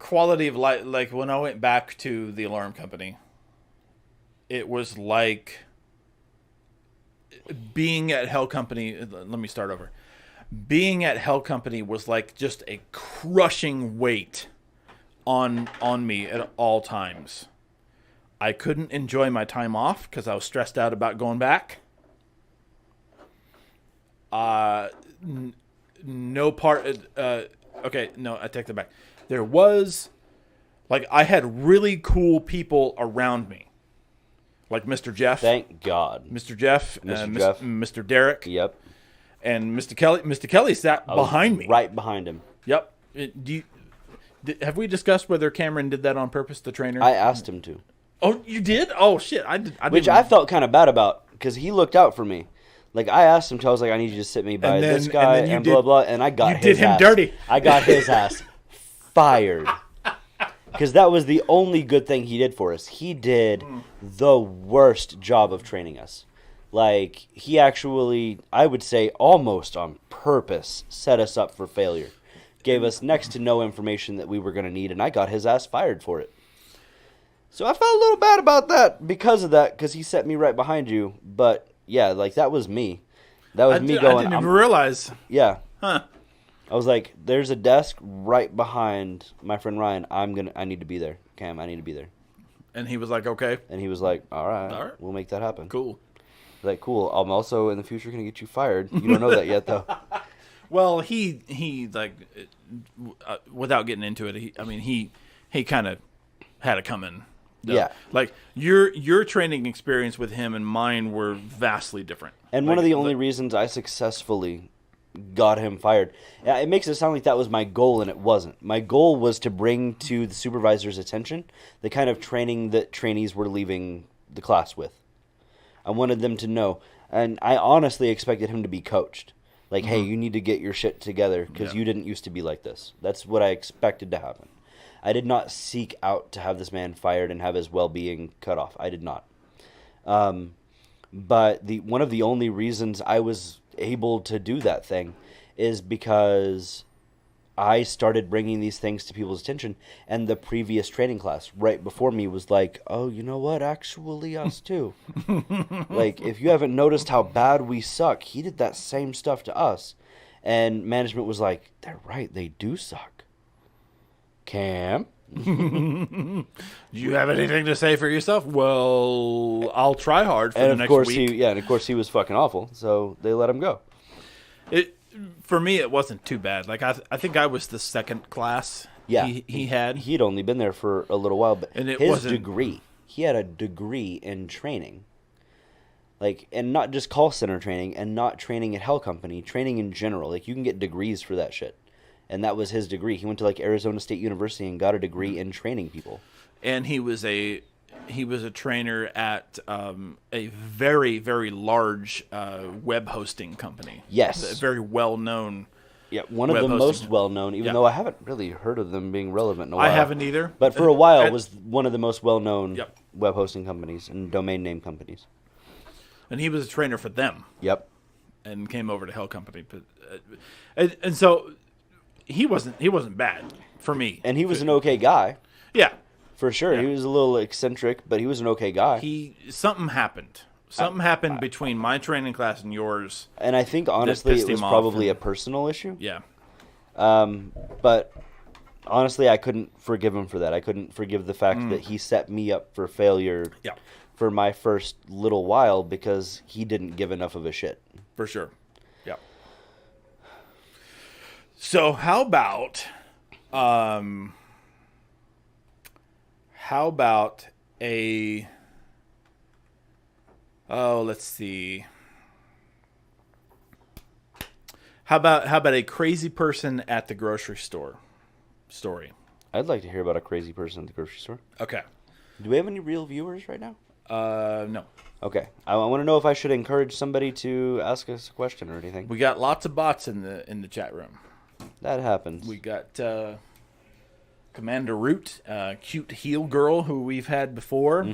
quality of life, like when I went back to the alarm company, it was like being at Hell Company. Let me start over. Being at Hell Company was like just a crushing weight on me at all times. I couldn't enjoy my time off because I was stressed out about going back. No part. Okay, no, I take that back. There was, like, I had really cool people around me, like Mr. Jeff. Thank God. Mr. Jeff, Jeff. Mr. Derek, Yep. and Mr. Kelly. Mr. Kelly sat behind me. Right behind him. Yep. Have we discussed whether Cameron did that on purpose, the trainer? I asked him to. Oh, you did? Oh, shit. Which I felt kind of bad about because he looked out for me. Like, I asked him to, I was like, I need you to sit me by this guy and blah, blah, and I got his ass. You did him dirty. I got his ass fired. Because that was the only good thing he did for us. He did the worst job of training us. Like, he actually, I would say almost on purpose, set us up for failure. Gave us next to no information that we were going to need, and I got his ass fired for it. So I felt a little bad about that because of that, because he set me right behind you. But, yeah, like, that was me. That was me going. I didn't even realize. Yeah. Huh. I was like, there's a desk right behind my friend Ryan. I need to be there. Cam, I need to be there. And he was like, okay. And he was like, all right. We'll make that happen. Cool. Like, cool. I'm also in the future going to get you fired. You don't know that yet, though. Well, he like, without getting into it, he kind of had it coming. Though. Yeah. Like, your training experience with him and mine were vastly different. And like, one of the only reasons I successfully got him fired, it makes it sound like that was my goal, and it wasn't. My goal was to bring to the supervisor's attention the kind of training that trainees were leaving the class with. I wanted them to know, and I honestly expected him to be coached. Like, hey, you need to get your shit together because you didn't used to be like this. That's what I expected to happen. I did not seek out to have this man fired and have his well-being cut off. I did not. But one of the only reasons I was able to do that thing is because I started bringing these things to people's attention, and the previous training class right before me was like, oh, you know what? Actually, us too. Like, if you haven't noticed how bad we suck, he did that same stuff to us. And management was like, they're right, they do suck. Cam? Do you have anything to say for yourself? Well, I'll try hard for the next week. And of course he was fucking awful, so they let him go. For me, it wasn't too bad. Like, I think I was the second class he had. He'd only been there for a little while, but and his degree, he had a degree in training. Like, and not just call center training, and not training at Hell Company, training in general. Like, you can get degrees for that shit. And that was his degree. He went to, like, Arizona State University and got a degree in training people. And he was a trainer at a very, very large web hosting company. Yes. A very well-known. Yeah, one of the most well-known, even though I haven't really heard of them being relevant in a while. I haven't either. But for a while, was one of the most well-known web hosting companies and domain name companies. And he was a trainer for them. Yep. And came over to Hell Company. And so he wasn't bad for me. And he was an okay guy. Yeah. For sure. Yeah. He was a little eccentric, but he was an okay guy. Something happened. Something happened between my training class and yours. And I think, honestly, it was probably a personal issue. Yeah. But honestly, I couldn't forgive him for that. I couldn't forgive the fact that he set me up for failure for my first little while because he didn't give enough of a shit. For sure. Yeah. So how about let's see. How about a crazy person at the grocery store story? I'd like to hear about a crazy person at the grocery store. Okay. Do we have any real viewers right now? No. Okay. I want to know if I should encourage somebody to ask us a question or anything. We got lots of bots in the chat room. That happens. We got Commander Root, cute heel girl who we've had before,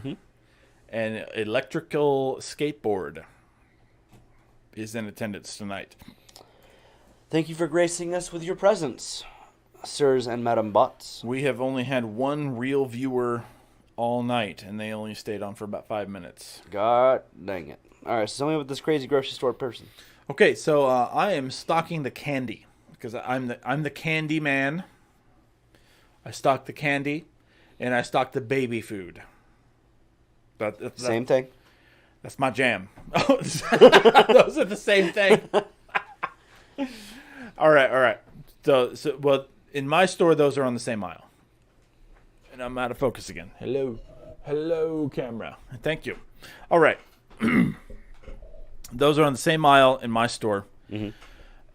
and electrical skateboard is in attendance tonight. Thank you for gracing us with your presence. sirs and Madam Bots. We have only had one real viewer all night, and they only stayed on for about 5 minutes. God dang it. All right, so tell me about this crazy grocery store person. Okay, so I am stocking the candy because I'm the candy man. I stock the candy, and I stock the baby food. Same thing. That's my jam. Those are the same thing. All right. So well, in my store, those are on the same aisle. And I'm out of focus again. Hello, camera. Thank you. All right. Those are on the same aisle in my store. Mm-hmm.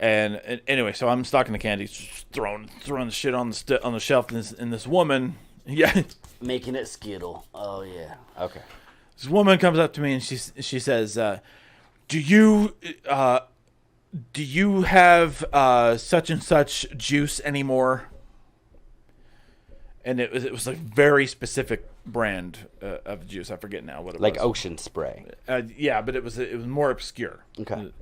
And anyway, so I'm stocking the candy, just throwing the shit on the shelf, and this woman, yeah, making it skittle. Oh yeah. Okay. This woman comes up to me and she says, "Do you have such and such juice anymore?" And it was like very specific brand of juice. I forget now what it was. Like Ocean Spray. Yeah, but it was more obscure. Okay.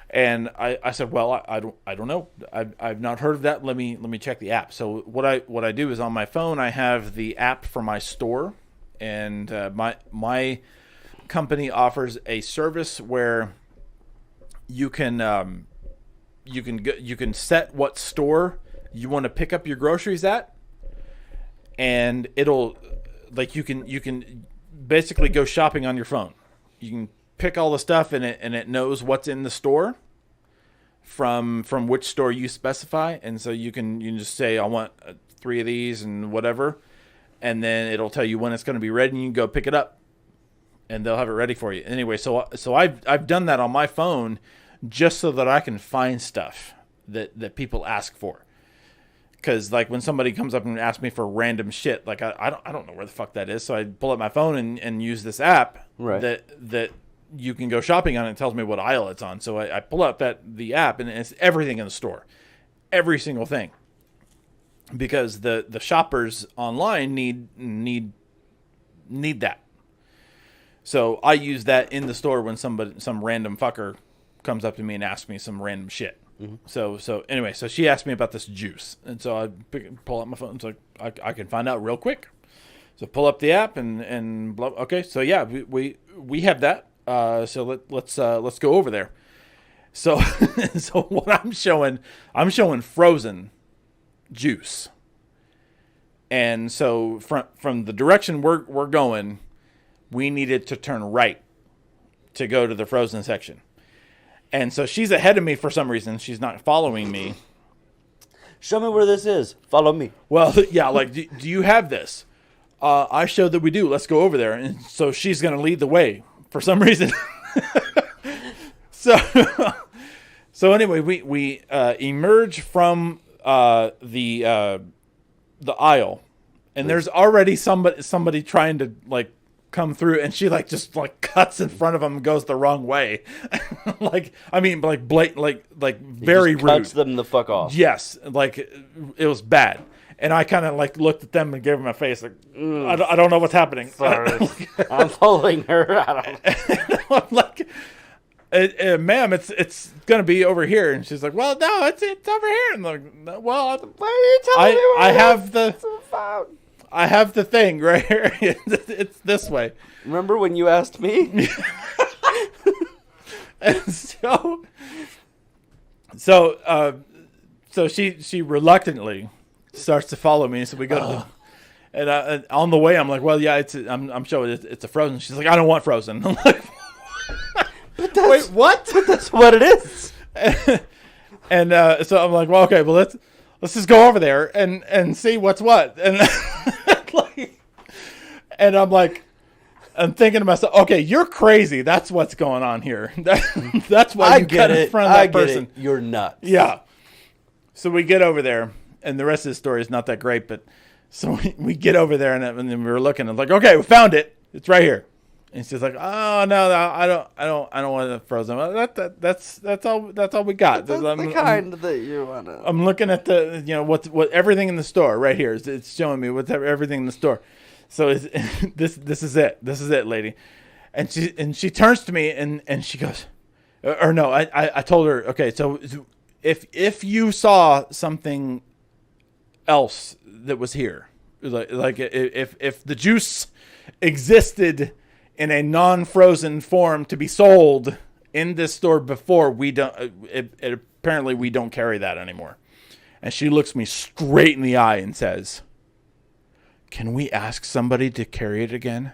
And I said, well, I don't know. I've not heard of that. Let me check the app. So what I do is on my phone I have the app for my store, and my company offers a service where you can set what store you want to pick up your groceries at, and it'll like you can basically go shopping on your phone. You can pick all the stuff and it knows what's in the store from which store you specify, and so you can just say I want 3 of these and whatever, and then it'll tell you when it's going to be ready, and you can go pick it up, and they'll have it ready for you. Anyway, so I've done that on my phone just so that I can find stuff that people ask for. Because like when somebody comes up and asks me for random shit, like I don't know where the fuck that is, so I pull up my phone and use this app that you can go shopping on. And it tells me what aisle it's on. So I pull up the app, and it's everything in the store, every single thing. Because the shoppers online need that. So I use that in the store when some random fucker comes up to me and asks me some random shit. Mm-hmm. So anyway, so she asked me about this juice, and so I pull out my phone. So I can find out real quick. So pull up the app and blah. Okay, so yeah, we have that. So let's go over there. So so what I'm showing frozen juice, and so from the direction we're going, we needed to turn right to go to the frozen section. And so she's ahead of me for some reason. She's not following me. Show me where this is. Follow me. Well, yeah, like, do you have this? I showed that we do. Let's go over there. And so she's going to lead the way for some reason. So anyway, we emerge from the aisle, and there's already somebody trying to like come through, and she just cuts in front of him and goes the wrong way. Blatant, like very rude. Cuts them the fuck off. Yes, like it was bad. And I kind of looked at them and gave them a face like, I don't know what's happening. Sorry. I'm following her. I'm like, ma'am, it's gonna be over here. And she's like, well, no, it's over here. And I'm like, well, why are you telling me? I have the thing right here. It's this way. Remember when you asked me? And so she reluctantly starts to follow me. So we go and on the way, I'm like, well, yeah, I'm showing it's a frozen. She's like, I don't want frozen. I'm like, wait, what? But that's what it is. And so I'm like, well, okay, well, let's just go over there and see what's what. And and I'm thinking to myself, okay, you're crazy. That's what's going on here. That's why you got in front of that person. You're nuts. Yeah. So we get over there, and the rest of the story is not that great. But so we get over there, and then we were looking, and like, okay, we found it. It's right here. And she's like, oh no, I don't want it frozen. That's all we got. That's the kind that you want to. I'm looking at the what everything in the store right here. It's showing me what's everything in the store. So this is it. This is it, lady. And she turns to me and she goes, or no, I told her, okay, so if you saw something else that was here. Like if the juice existed in a non-frozen form to be sold in this store before, we don't. Apparently we don't carry that anymore. And she looks me straight in the eye and says, "Can we ask somebody to carry it again?"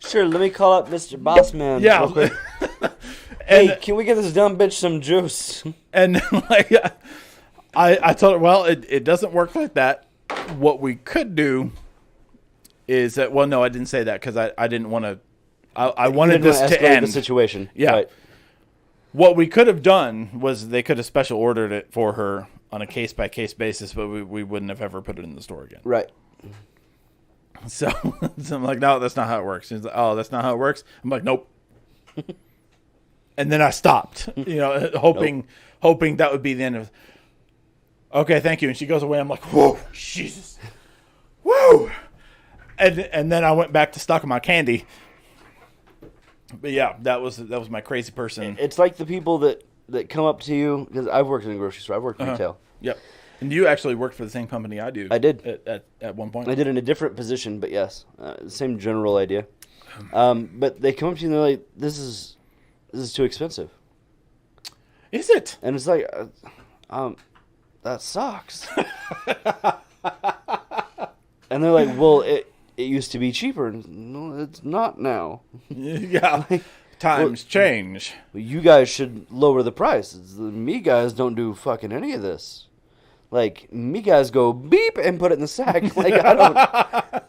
Sure, let me call up Mr. Bossman. Yeah. Real quick. And, Hey, can we get this dumb bitch some juice? and like, I told her, well, it doesn't work like that. What we could do is that, well, no, I didn't say that because I didn't want to. I wanted Didn't this wanna to escalate end. the situation. Yeah. Right. What we could have done was they could have special ordered it for her on a case by case basis, but we wouldn't have ever put it in the store again. Right. So, so I'm like, no, that's not how it works. He's like, oh, that's not how it works. I'm like, nope. And then I stopped, hoping that would be the end of. Okay, thank you. And she goes away. I'm like, whoa, Jesus, whoa. And then I went back to stocking my candy. But yeah, that was my crazy person. It's like the people that come up to you, because I've worked in a grocery store. I've worked retail. Yep. And you actually worked for the same company I do. I did. At one point. I did in a different position, but yes, same general idea. But they come up to you and they're like, "This is too expensive," Is it? and it's like, that sucks. And they're like, "Well, it used to be cheaper." No, it's not now. Yeah. Times change. Well, you guys should lower the price. Me guys don't do fucking any of this. Like, me guys go beep and put it in the sack. Like, I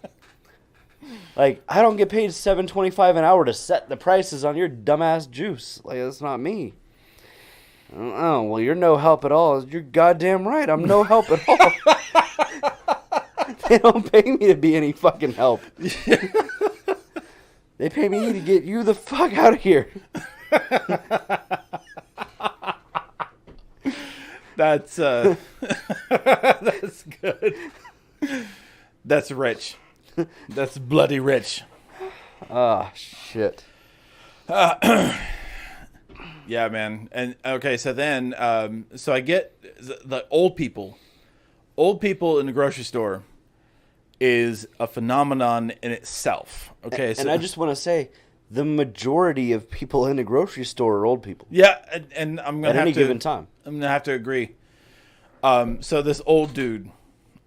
don't get paid $7.25 an hour to set the prices on your dumbass juice. Like, that's not me. Oh, well, you're no help at all. You're goddamn right. I'm no help at all. They don't pay me to be any fucking help. They pay me to get you the fuck out of here. That's that's good. That's rich. That's bloody rich. Ah, shit. Yeah, man. And okay, so then so I get the old people in the grocery store is a phenomenon in itself. Okay, And I just want to say, the majority of people in the grocery store are old people. yeah, and I'm gonna At have any to, given time. I'm gonna have to agree. So this old dude,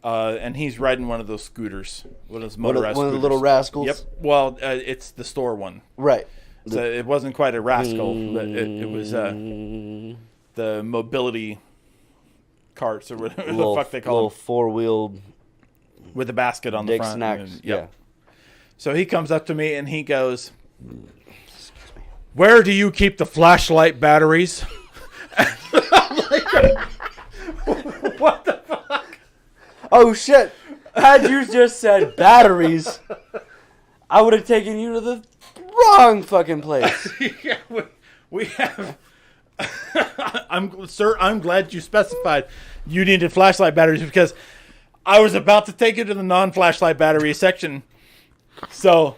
and he's riding one of those scooters, one of those motorized One of the scooters. little rascals. Yep. Well, it's the store one, Right. so it wasn't quite a rascal, but it was the mobility carts or whatever the fuck they call little them, four-wheeled with a basket on the dick front. snacks. and- Yeah. So he comes up to me and he goes, "Where do you keep the flashlight batteries?" What the fuck? Oh shit! Had you just said batteries, I would have taken you to the wrong fucking place. Yeah, we have. I'm glad you specified you needed flashlight batteries because I was about to take you to the non-flashlight battery section. So,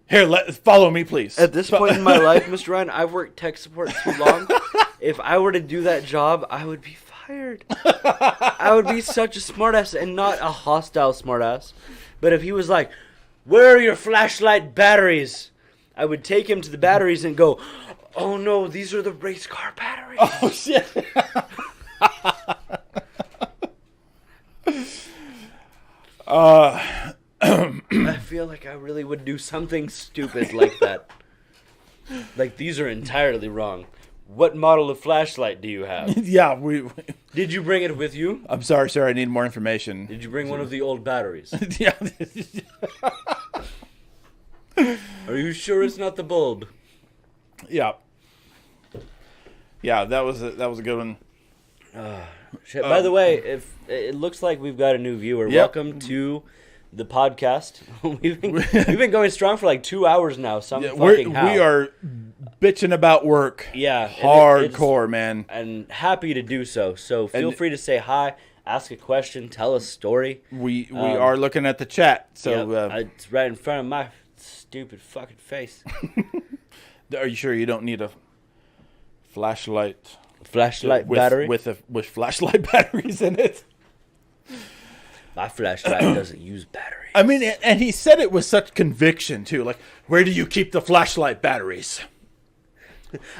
here, follow me, please. At this point in my life, Mr. Ryan, I've worked tech support too long. If I were to do that job, I would be fired. I would be such a smartass, and not a hostile smartass. But if he was like, "Where are your flashlight batteries?" I would take him to the batteries and go, "Oh no, these are the race car batteries." Oh shit. I feel like I really would do something stupid like that. Like, these are entirely wrong. What model of flashlight do you have? Yeah, Did you bring it with you? I'm sorry, sir. I need more information. Did you bring one of the old batteries? Yeah. Are you sure it's not the bulb? Yeah. Yeah, that was a good one. Shit. By the way, if it looks like we've got a new viewer, Yep. welcome to the podcast. we've been going strong for like 2 hours now. Yeah, Fucking how. we are bitching about work. Yeah, and Hardcore, man. and happy to do so. So feel And- free to say hi, ask a question, tell a story. We are looking at the chat. So Yep, it's right in front of my stupid fucking face. are you sure you don't need a flashlight? Flashlight battery? with flashlight batteries in it. My flashlight doesn't use batteries. I mean, and he said it with such conviction too. Like, where do you keep the flashlight batteries?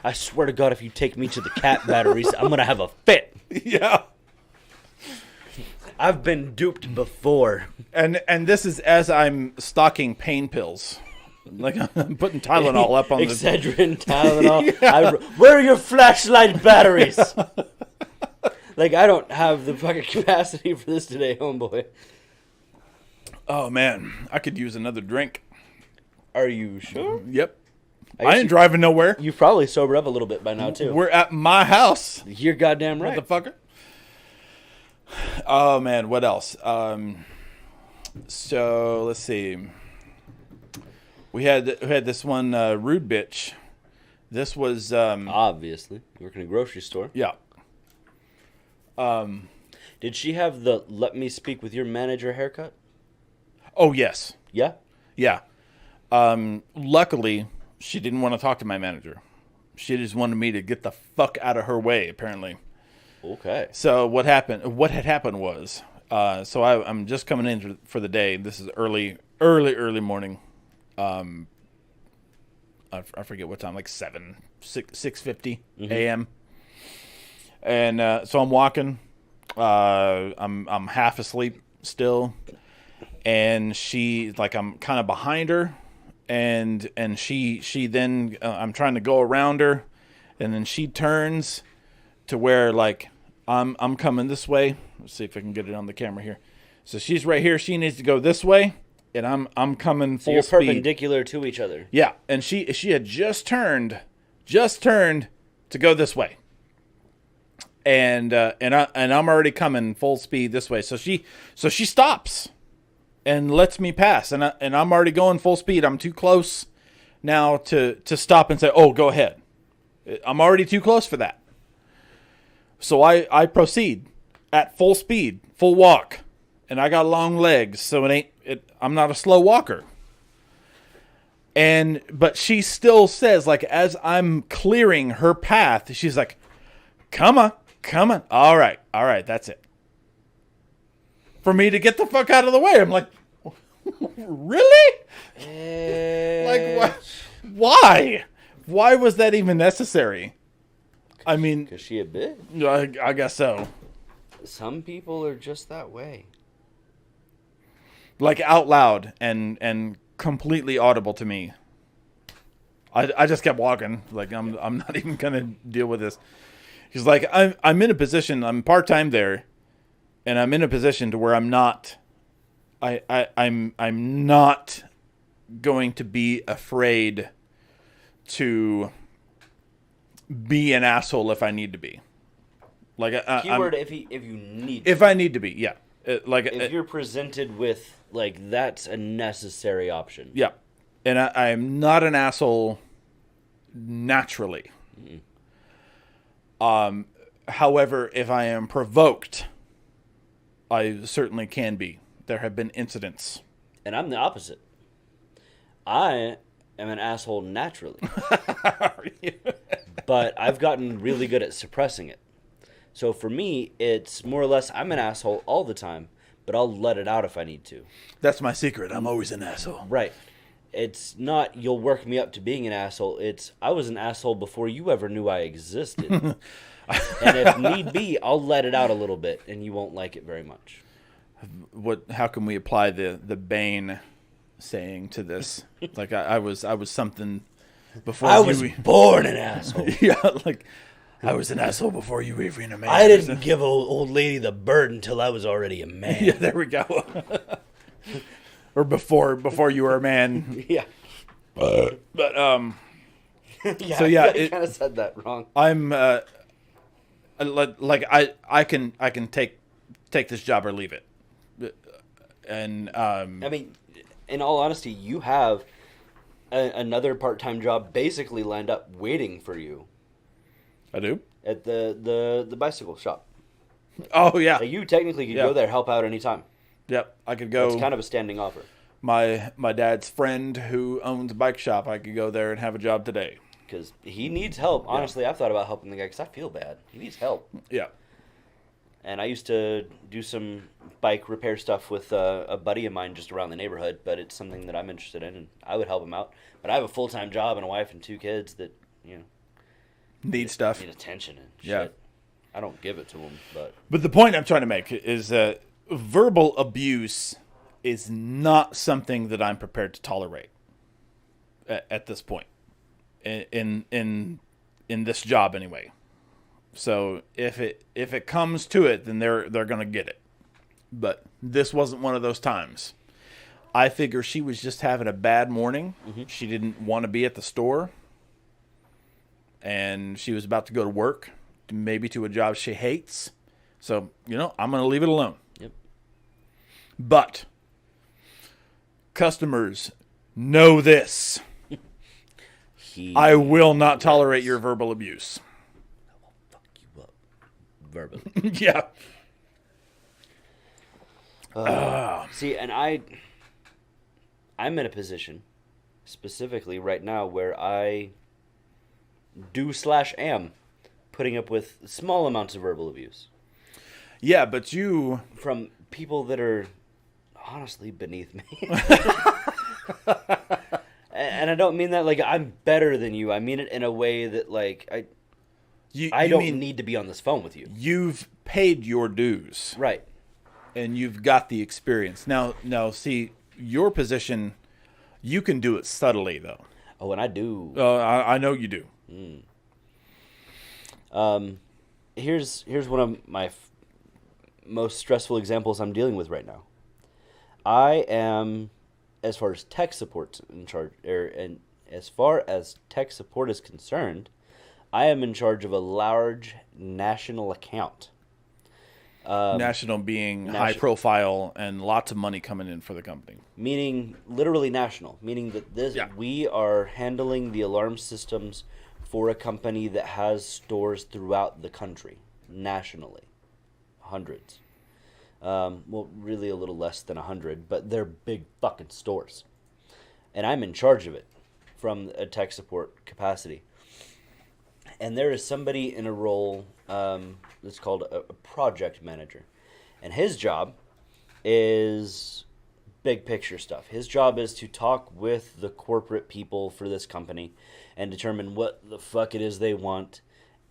I swear to God, if you take me to the cat batteries, I'm going to have a fit. Yeah. I've been duped before. And this is as I'm stocking pain pills. Like, I'm putting Tylenol up on the... Excedrin, Tylenol. Where are your flashlight batteries? Like, I don't have the fucking capacity for this today, homeboy. Oh, man. I could use another drink. Are you sure? Yep. I ain't driving nowhere. You probably sober up a little bit by now, too. We're at my house. You're goddamn right. Motherfucker. Oh, man. What else? So, let's see. We had this one rude bitch. This was... Obviously. You work in a grocery store. Yeah. Did she have the let me speak with your manager haircut? Oh, yes. Yeah? Yeah. Luckily, she didn't want to talk to my manager. She just wanted me to get the fuck out of her way, apparently. Okay. So what had happened was, so I'm just coming in for the day. This is early morning. I forget what time, like 6:50 a.m. And so I'm walking. I'm half asleep still, and I'm kind of behind her, and she then I'm trying to go around her, and then she turns to where like I'm coming this way. Let's see if I can get it on the camera here. So she's right here. She needs to go this way, and I'm coming full speed. So you're perpendicular to each other. Yeah, and she had just turned to go this way. And I'm already coming full speed this way. So she stops and lets me pass, and I'm already going full speed. I'm too close now to stop and say, "Oh, go ahead." I'm already too close for that. So I proceed at full speed, full walk, and I got long legs, so I'm not a slow walker. But she still says, like, as I'm clearing her path, she's like, "Come on. All right, that's it." For me to get the fuck out of the way. I'm like, really? Like, what? Why? Why was that even necessary? I mean... Because she a bitch. I guess so. Some people are just that way. Like, out loud and completely audible to me. I just kept walking. Like, I'm not even going to deal with this. He's like, I'm in a position, I'm part-time there, and I'm in a position to where I'm not going to be afraid to be an asshole if I need to be. Like, keyword if you need. If I need to be, yeah. If you're presented with, like, that's a necessary option. Yeah, and I'm not an asshole naturally. Mm-hmm. However, if I am provoked, I certainly can be. There have been incidents. And I'm the opposite. I am an asshole naturally. But I've gotten really good at suppressing it. So for me, it's more or less I'm an asshole all the time, but I'll let it out if I need to. That's my secret. I'm always an asshole. Right. It's not you'll work me up to being an asshole. It's I was an asshole before you ever knew I existed. And if need be, I'll let it out a little bit, and you won't like it very much. How can we apply the Bane saying to this? Like I was something before. I was born an asshole. Yeah, like I was an asshole before you were even a man. I didn't give old lady the bird until I was already a man. Yeah, there we go. Or before you were a man. Yeah. But yeah, so yeah, I kind of said that wrong. I'm like I can take this job or leave it. And I mean, in all honesty, you have another part-time job basically lined up waiting for you. I do? At the bicycle shop. Oh yeah. So you technically could go there, help out anytime. Yep, I could go. It's kind of a standing offer. My dad's friend who owns a bike shop, I could go there and have a job today. because he needs help. Honestly, I've thought about helping the guy because I feel bad. He needs help. Yeah. And I used to do some bike repair stuff with a buddy of mine just around the neighborhood, but it's something that I'm interested in, and I would help him out. But I have a full-time job and a wife and 2 kids that, Need stuff. need attention and shit. Yeah. I don't give it to them, but... But the point I'm trying to make is that verbal abuse is not something that I'm prepared to tolerate at this point in this job anyway. So if it comes to it, then they're going to get it. But this wasn't one of those times. I figure she was just having a bad morning. Mm-hmm. She didn't want to be at the store. And she was about to go to work, maybe to a job she hates. So, I'm going to leave it alone. Yep. But customers know this. I will not tolerate your verbal abuse. I will fuck you up verbally. Yeah. See, and I'm in a position, specifically right now, where I do/am putting up with small amounts of verbal abuse Yeah, but you... from people that are honestly beneath me. And I don't mean that like I'm better than you. I mean it in a way that like I don't need to be on this phone with you. You've paid your dues. Right. And you've got the experience. Now, see, your position, you can do it subtly, though. Oh, and I do. I know you do. Here's one of my most stressful examples I'm dealing with right now. I am, as far as tech support in charge, and as far as tech support is concerned, I am in charge of a large national account. National being high profile and lots of money coming in for the company. Meaning literally national, meaning that we are handling the alarm systems for a company that has stores throughout the country, nationally. Hundreds. Well, really a little less than 100, but they're big fucking stores. And I'm in charge of it from a tech support capacity. And there is somebody in a role that's called a project manager. And his job is big picture stuff. His job is to talk with the corporate people for this company and determine what the fuck it is they want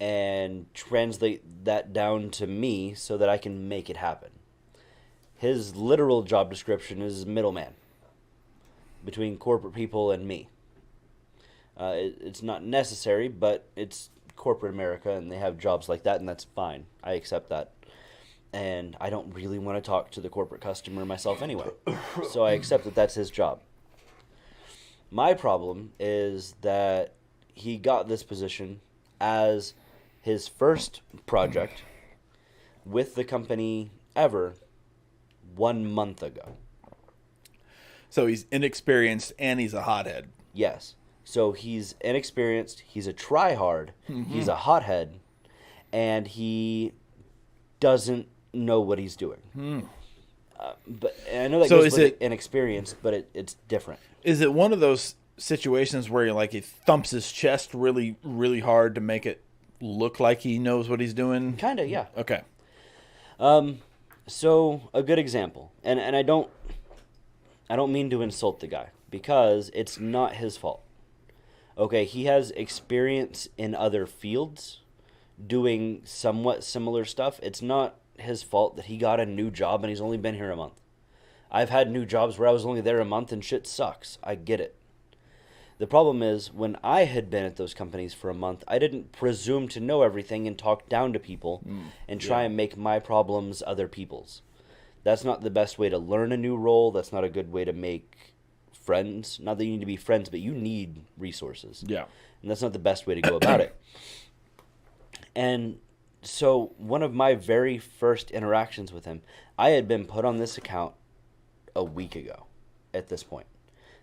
and translate that down to me so that I can make it happen. His literal job description is middleman between corporate people and me. It's not necessary, but it's corporate America, and they have jobs like that, and that's fine. I accept that. And I don't really want to talk to the corporate customer myself anyway. So I accept that that's his job. My problem is that he got this position as his first project with the company ever 1 month ago. So he's inexperienced and he's a hothead. Yes. So he's inexperienced, he's a tryhard, he's a hothead, and he doesn't know what he's doing. But and I know that goes with inexperienced, but it's different. Is it one of those situations where he thumps his chest really, really hard to make it look like he knows what he's doing? Kind of, yeah. Okay. So a good example, and I don't mean to insult the guy because it's not his fault. Okay, he has experience in other fields doing somewhat similar stuff. It's not his fault that he got a new job and he's only been here a month. I've had new jobs where I was only there a month and shit sucks. I get it. The problem is when I had been at those companies for a month, I didn't presume to know everything and talk down to people and try and make my problems other people's. That's not the best way to learn a new role. That's not a good way to make friends. Not that you need to be friends, but you need resources. Yeah. And that's not the best way to go about it. And so one of my very first interactions with him, I had been put on this account a week ago at this point.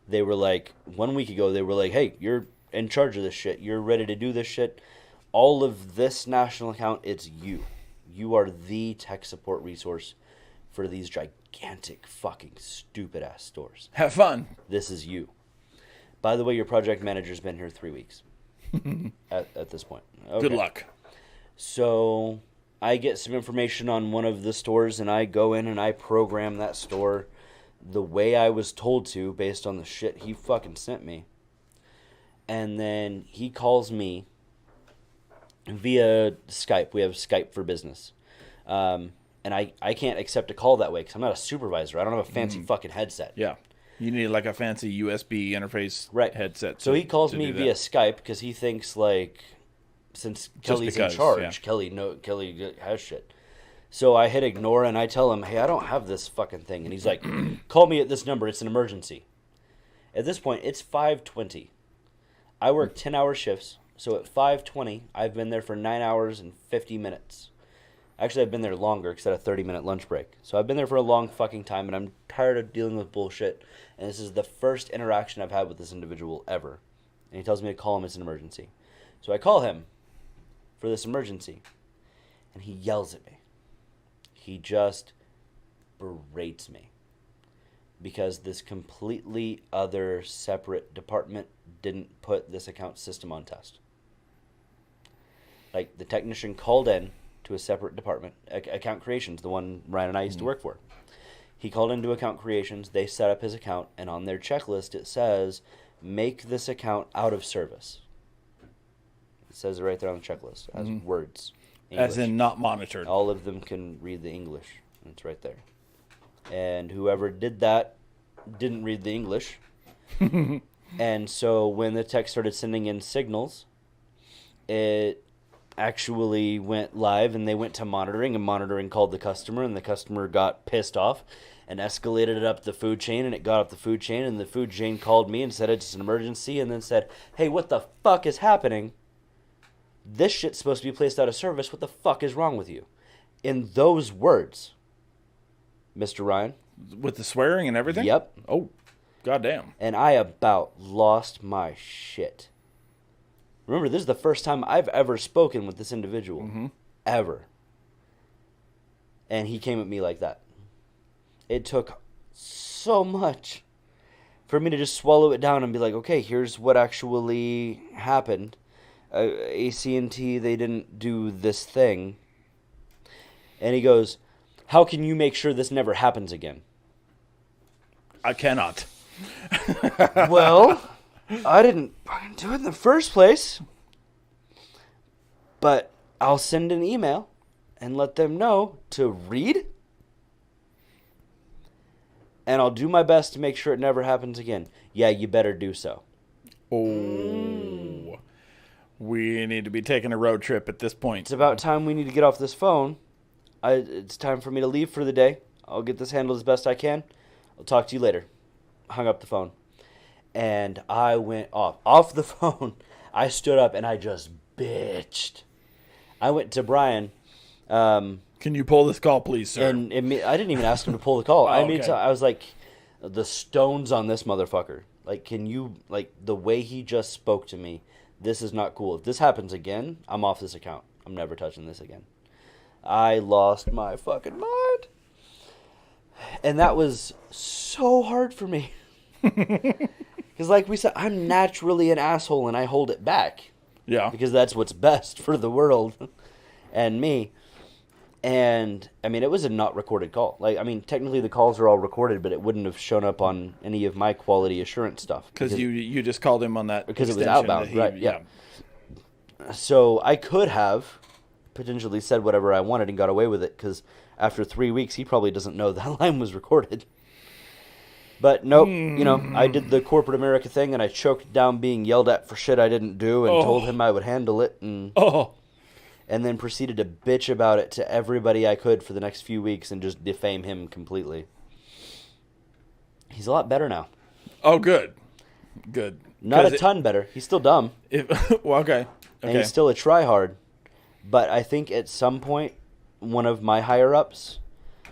They were like, 1 week ago, they were like, hey, you're in charge of this shit. You're ready to do this shit. All of this national account, it's you. You are the tech support resource for these gigantic fucking stupid ass stores. Have fun. This is you. By the way, your project manager's been here 3 weeks. at this point. Good Okay. luck. So I get some information on one of the stores, and I go in and I program that store the way I was told to based on the shit he fucking sent me. And then he calls me via Skype. We have Skype for Business. And I can't accept a call that way because I'm not a supervisor. I don't have a fancy fucking headset. Yeah. You need like a fancy USB interface headset. So he calls to me do via that. Skype because he thinks like since Kelly's because, in charge, yeah. Kelly has shit. So I hit ignore and I tell him, hey, I don't have this fucking thing. And he's like, call me at this number. It's an emergency. At this point, it's 5:20. I work 10-hour shifts. So at 5:20, I've been there for 9 hours and 50 minutes. Actually, I've been there longer because I had a 30-minute lunch break. So I've been there for a long fucking time, and I'm tired of dealing with bullshit. And this is the first interaction I've had with this individual ever. And he tells me to call him. It's an emergency. So I call him for this emergency, and he yells at me. He just berates me because this completely other separate department didn't put this account system on test. Like, the technician called in to a separate department, account creations, the one Ryan and I used to work for. He called into account creations, they set up his account, and on their checklist it says, make this account out of service. It says it right there on the checklist as words. As English. in not monitored. All of them can read the English. It's right there. And whoever did that didn't read the English. And so when the tech started sending in signals, it actually went live and they went to monitoring, and monitoring called the customer, and the customer got pissed off and escalated it up the food chain, and it got up the food chain, and the food chain called me and said it's an emergency, and then said, hey, what the fuck is happening? This shit's supposed to be placed out of service. What the fuck is wrong with you? In those words, Mr. Ryan. With the swearing and everything? Yep. Oh, goddamn. And I about lost my shit. Remember, this is the first time I've ever spoken with this individual. Ever. And he came at me like that. It took so much for me to just swallow it down and be like, okay, here's what actually happened. AT&T, they didn't do this thing. And he goes, how can you make sure this never happens again? I cannot. Well, I didn't fucking do it in the first place. But I'll send an email and let them know to read. And I'll do my best to make sure it never happens again. Yeah, you better do so. Oh. We need to be taking a road trip at this point. It's about time we need to get off this phone. It's time for me to leave for the day. I'll get this handled as best I can. I'll talk to you later. Hung up the phone. And I went off the phone. I stood up and I just bitched. I went to Brian. Can you pull this call, please, sir? And I didn't even ask him to pull the call. okay. I was like, the stones on this motherfucker. Like, can you, like, the way he just spoke to me, this is not cool. If this happens again, I'm off this account. I'm never touching this again. I lost my fucking mind. And that was so hard for me. Because like we said, I'm naturally an asshole and I hold it back. Yeah. Because that's what's best for the world and me. And, I mean, it was a not recorded call. Like, I mean, technically the calls are all recorded, but it wouldn't have shown up on any of my quality assurance stuff. Because you just called him on that Because it was extension outbound, that he- right, yeah. So I could have potentially said whatever I wanted and got away with it, because after 3 weeks, he probably doesn't know that line was recorded. But nope, you know, I did the corporate America thing, and I choked down being yelled at for shit I didn't do, and told him I would handle it, and then proceeded to bitch about it to everybody I could for the next few weeks and just defame him completely. He's a lot better now. Oh, good. Good. Not 'Cause a ton better. He's still dumb. Well, okay. And he's still a tryhard. But I think at some point, one of my higher-ups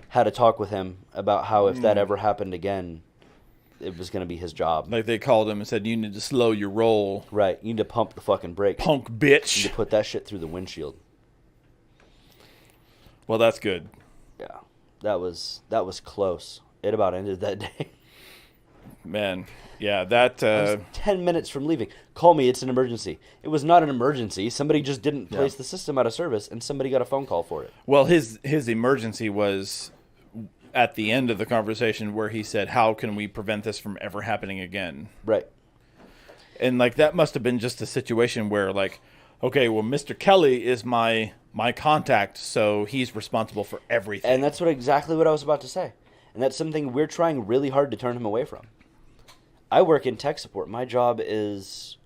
had a talk with him about how if that ever happened again, it was going to be his job. Like they called him and said, you need to slow your roll, Right. You need to pump the fucking brakes. punk You bitch. need to put that shit through the windshield. Well, that's good. Yeah. That was close. It about ended that day. Man, yeah, that I was 10 minutes from leaving. Call me, it's an emergency. It was not an emergency. Somebody just didn't place the system out of service, and somebody got a phone call for it. well, his emergency was at the end of the conversation where he said, "How can we prevent this from ever happening again?" Right. And like that must have been just a situation where like, okay, well, Mr. Kelly is my contact, so he's responsible for everything. And that's exactly what I was about to say. And that's something we're trying really hard to turn him away from. I work in tech support. My job it's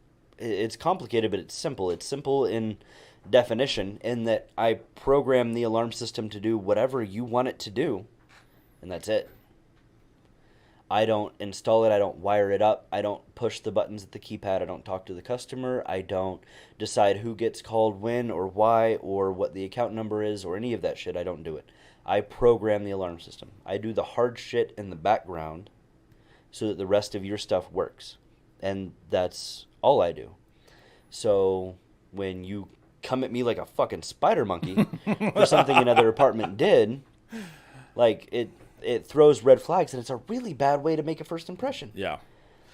complicated, but it's simple. It's simple in definition in that I program the alarm system to do whatever you want it to do, and that's it. I don't install it. I don't wire it up. I don't push the buttons at the keypad. I don't talk to the customer. I don't decide who gets called when or why or what the account number is or any of that shit. I don't do it. I program the alarm system. I do the hard shit in the background so that the rest of your stuff works. And that's all I do. So when you come at me like a fucking spider monkey for something another apartment did, like it throws red flags, and it's a really bad way to make a first impression. Yeah.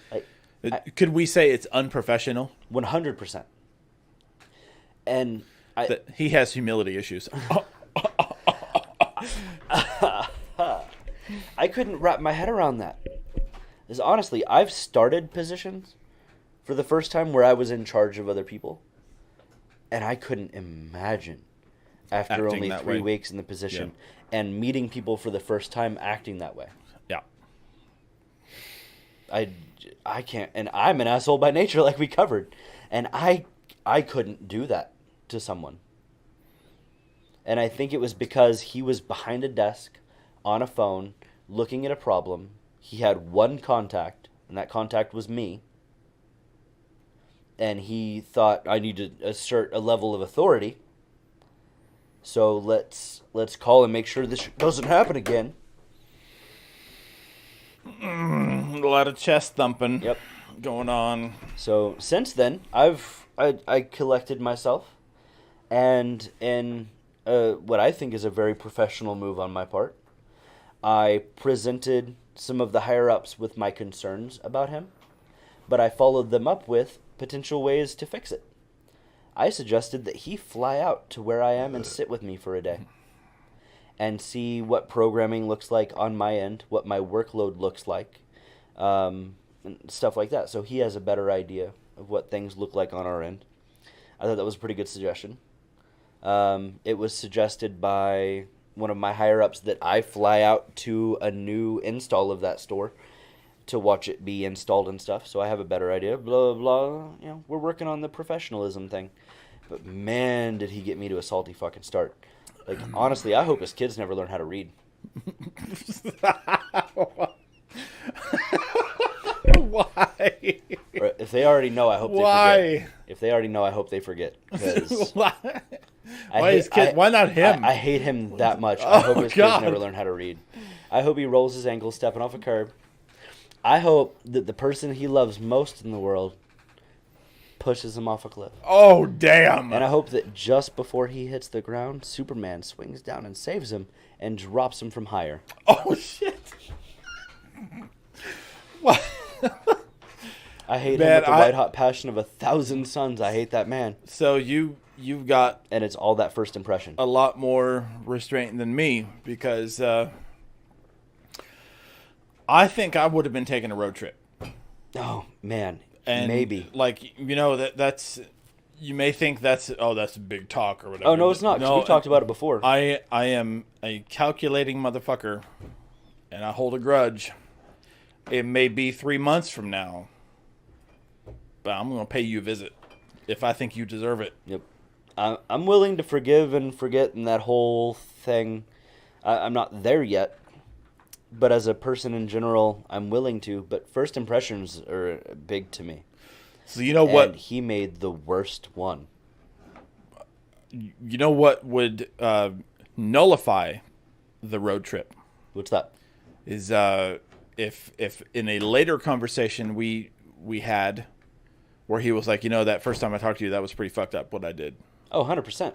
Like, Could we say it's unprofessional? 100%. And That he has humility issues. I couldn't wrap my head around that. Because honestly, I've started positions for the first time where I was in charge of other people, and I couldn't imagine after Acting only that 3 way. weeks in the position and meeting people for the first time acting that way. Yeah. I can't, and I'm an asshole by nature, like we covered, and I couldn't do that to someone. And I think it was because he was behind a desk on a phone looking at a problem. He had one contact, and that contact was me. And he thought, I need to assert a level of authority. So let's call and make sure this doesn't happen again. A lot of chest thumping Yep. going on. So since then, I collected myself, and in what I think is a very professional move on my part, I presented some of the higher ups with my concerns about him, but I followed them up with potential ways to fix it. I suggested that he fly out to where I am and sit with me for a day and see what programming looks like on my end, what my workload looks like, and stuff like that. So he has a better idea of what things look like on our end. I thought that was a pretty good suggestion. It was suggested by one of my higher ups that I fly out to a new install of that store to watch it be installed and stuff. So I have a better idea. Blah, blah, blah. You know, we're working on the professionalism thing. But man, did he get me to a salty fucking start. Like, honestly, I hope his kids never learn how to read. Why? Or if they already know, I hope they forget. If they already know, I hope they forget. 'Cause Why? I Why hate- his kid? Why not him? I hate him that much. I hope his God. kids never learn how to read. I hope he rolls his ankle stepping off a curb. I hope that the person he loves most in the world pushes him off a cliff. Oh damn! And I hope that just before he hits the ground, Superman swings down and saves him and drops him from higher. Oh shit! What? I hate Man, him with the I- white hot passion of 1,000 suns. I hate that man. So you've got And it's all that first impression. a lot more restraint than me because I think I would have been taking a road trip. Oh, man. And Maybe. like that's you may think that's big talk or whatever. Oh, no, it's not. 'Cause we've talked about it before. I am a calculating motherfucker, and I hold a grudge. It may be 3 months from now, but I'm gonna pay you a visit if I think you deserve it. Yep. I'm willing to forgive and forget and that whole thing. I'm not there yet. But as a person in general, I'm willing to. But first impressions are big to me. So you know And what? he made the worst one. You know what would nullify the road trip What's that? is if in a later conversation we had where he was like, you know, that first time I talked to you, that was pretty fucked up what I did. Oh, 100%.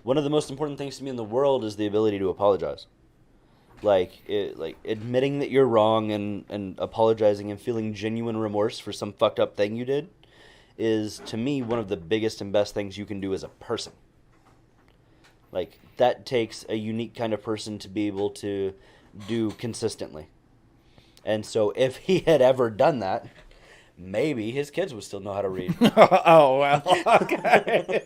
One of the most important things to me in the world is the ability to apologize. like admitting that you're wrong and apologizing and feeling genuine remorse for some fucked up thing you did is, to me, one of the biggest and best things you can do as a person. Like, that takes a unique kind of person to be able to do consistently. And so if he had ever done that, maybe his kids would still know how to read. Oh, well, okay.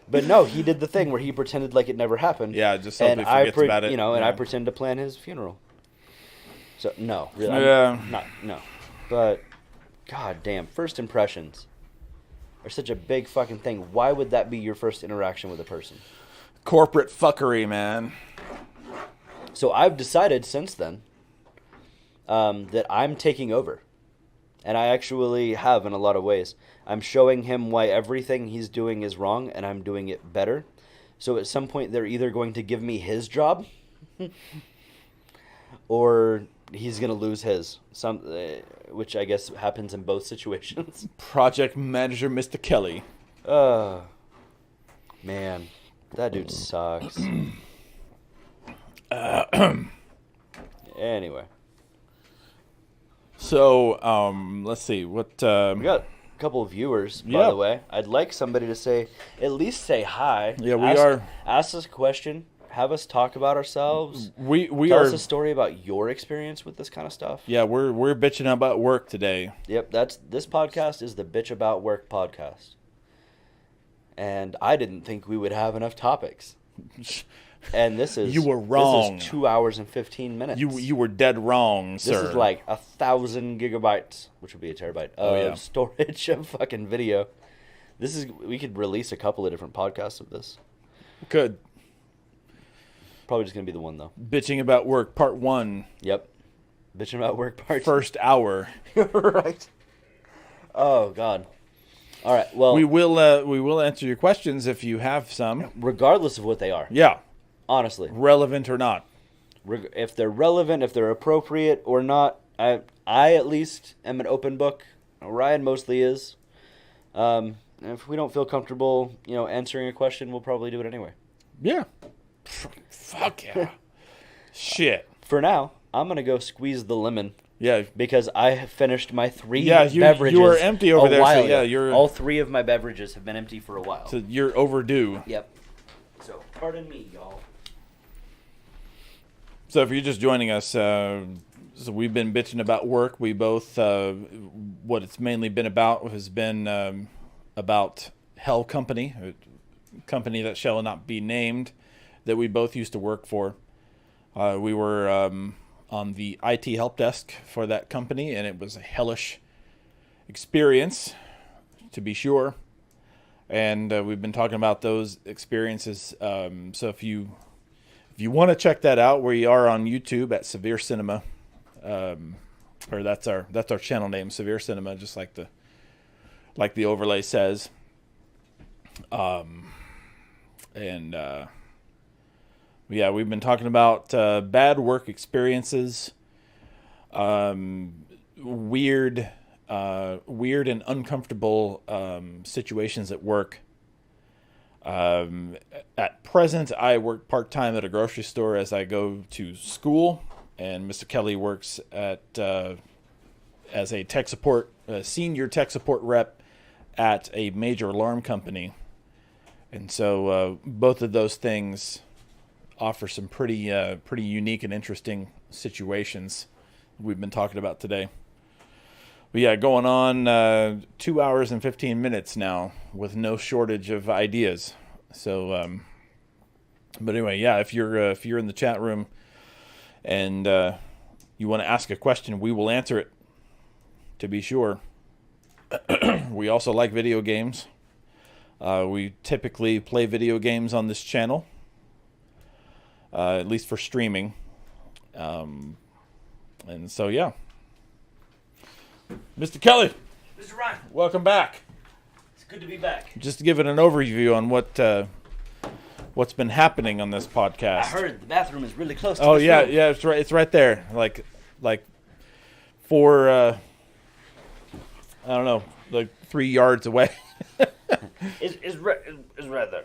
But no, he did the thing where he pretended like it never happened. Yeah, just so he forgets about it. You know, and Yeah. I pretend to plan his funeral. So no, really, Yeah. no. But god damn, first impressions are such a big fucking thing. Why would that be your first interaction with a person? Corporate fuckery, man. So I've decided since then that I'm taking over. And I actually have in a lot of ways. I'm showing him why everything he's doing is wrong, and I'm doing it better. So at some point, they're either going to give me his job, or he's going to lose his. Which I guess happens in both situations. Project manager, Mr. Kelly. Man, that dude sucks. Anyway. So, let's see what. We got a couple of viewers, by Yeah. the way. I'd like somebody to at least say hi. Yeah, we are. Ask us a question. Have us talk about ourselves. we Tell are. us a story about your experience with this kind of stuff. Yeah, we're bitching about work today. Yep, this podcast is the Bitch About Work podcast. And I didn't think we would have enough topics. And this is You were wrong. This is 2 hours and 15 minutes. You were dead wrong, sir. This is like 1,000 gigabytes, which would be a terabyte, of storage of fucking video. We could release a couple of different podcasts of this. Good. Probably just gonna be the one though. Bitching about work, part 1. Yep. Bitching about work part. First hour. Right. Oh God. All right. Well, We will answer your questions if you have some. regardless of what they are, Yeah, honestly, relevant or not. if they're relevant, if they're appropriate or not, I at least am an open book. Ryan mostly is. If we don't feel comfortable, answering a question, we'll probably do it anyway. Yeah. Fuck yeah. Shit. For now, I'm gonna go squeeze the lemon Yeah. because I have finished my 3 Yeah, beverages. you are empty over a there, while so yeah, ago. you're all 3 of my beverages have been empty for a while. so you're overdue. Yep. So pardon me, y'all. So if you're just joining us, so we've been bitching about work. We both, what it's mainly been about has been about Hell Company, a company that shall not be named, that we both used to work for. We were on the IT help desk for that company, and it was a hellish experience, to be sure. And we've been talking about those experiences. So if you want to check that out, we are on YouTube at Severe Cinema, or that's our channel name, Severe Cinema, just like the overlay says. Yeah, we've been talking about bad work experiences, weird and uncomfortable situations at work. At present, I work part-time at a grocery store as I go to school, and Mr. Kelly works at as a senior tech support rep at a major alarm company. And so both of those things offer some pretty unique and interesting situations we've been talking about today. But yeah, going on 2 hours and 15 minutes now with no shortage of ideas. So, but anyway, yeah, if you're in the chat room and you want to ask a question, we will answer it, to be sure. We also like video games. We typically play video games on this channel, at least for streaming. And so, yeah. Mr. Kelly, Mr. Ryan, welcome back. it's good to be back. Just to give it an overview on what's been happening on this podcast. I heard the bathroom is really close to Oh this yeah, room. yeah, it's right there. Like for I don't know, like 3 yards away. It's right there.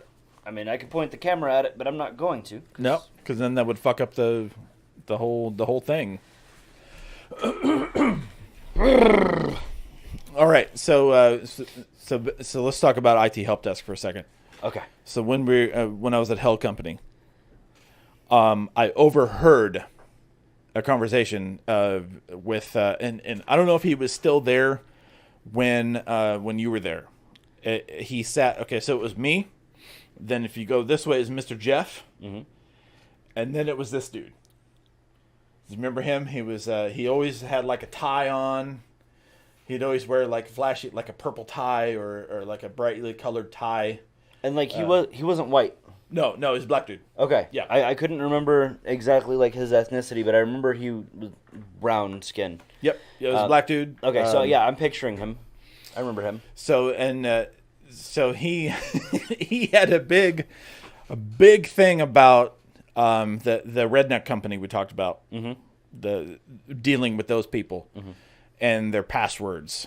I mean, I could point the camera at it, but I'm not going to. No, because then that would fuck up the whole thing. All right, so let's talk about IT help desk for a second. Okay. So when I was at Hell Company, I overheard a conversation with and I don't know if he was still there when you were there. He sat. Okay, so it was me. Then if you go this way is Mr. Jeff, and then it was this dude. You remember him? He was he always had like a tie on. He'd always wear like flashy, like a purple tie or like a brightly colored tie. And like he wasn't white. No, he's a black dude. Okay. Yeah. I couldn't remember exactly like his ethnicity, but I remember he was brown skin. Yep. Yeah, it was a black dude. Okay, so yeah, I'm picturing him. I remember him. So he he had a big thing about the redneck company we talked about. The dealing with those people and their passwords.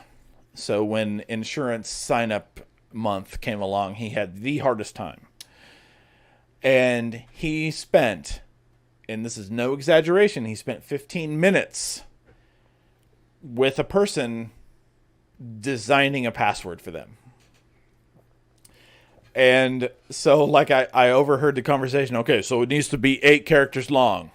So when insurance sign up month came along, he had the hardest time. And he spent, and this is no exaggeration, he spent 15 minutes with a person designing a password for them. And so, like, I overheard the conversation. Okay, so it needs to be 8 characters long.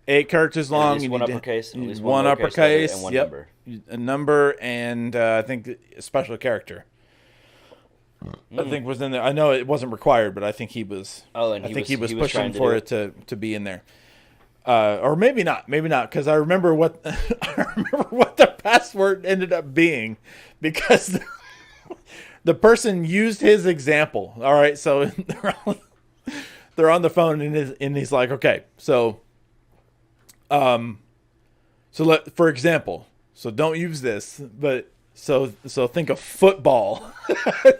8 characters long. At least one uppercase. At least one uppercase. And one yep. number. A number and I think a special character. I think was in there. I know it wasn't required, but I think he was. Oh, and I think he was trying pushing to for do it to be in there. Or maybe not, because I remember what the password ended up being, because the person used his example. All right, so they're on the phone and he's like, okay, so for example, so don't use this, but so think of football.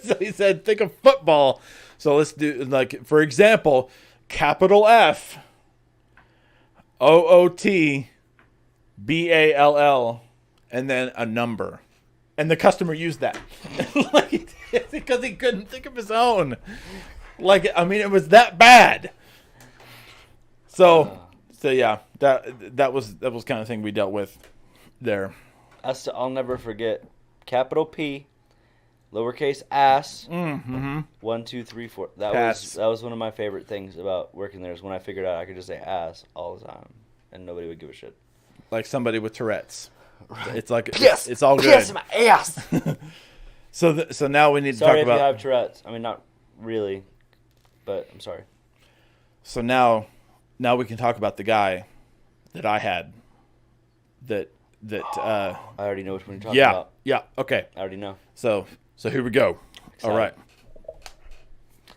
So he said, think of football. So let's do, like, for example, capital F. OOTBALL, and then a number, and the customer used that, like, because he couldn't think of his own. Like, I mean, it was that bad. So yeah, that was kind of thing we dealt with there. I'll never forget capital P, lowercase ass. 1, 2, 3, 4. That was one of my favorite things about working there, is when I figured out I could just say ass all the time and nobody would give a shit. Like somebody with Tourette's. Right. It's like yes, it's all good. Yes, my ass. So now we need to sorry talk about. Sorry if you have Tourette's. I mean, not really, but I'm sorry. So now we can talk about the guy that I had. That I already know which one you're talking about. Yeah. Okay. I already know. So here we go. Excited. All right.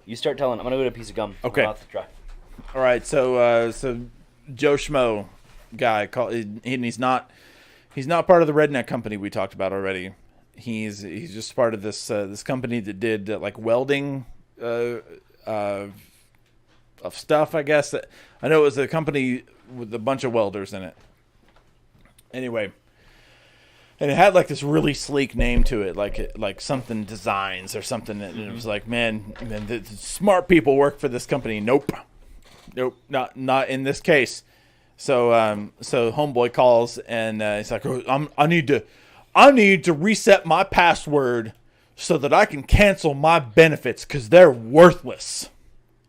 You start telling. I'm gonna go get a piece of gum. Okay. My mouth is dry. All right. So Joe Schmo guy and he's not part of the redneck company we talked about already. He's just part of this company that did like welding of stuff, I guess. I know it was a company with a bunch of welders in it. Anyway, and it had like this really sleek name to it, like something designs or something. And it was like, man, the smart people work for this company. Nope, not in this case. So homeboy calls and he's like, oh, I need to reset my password so that I can cancel my benefits because they're worthless.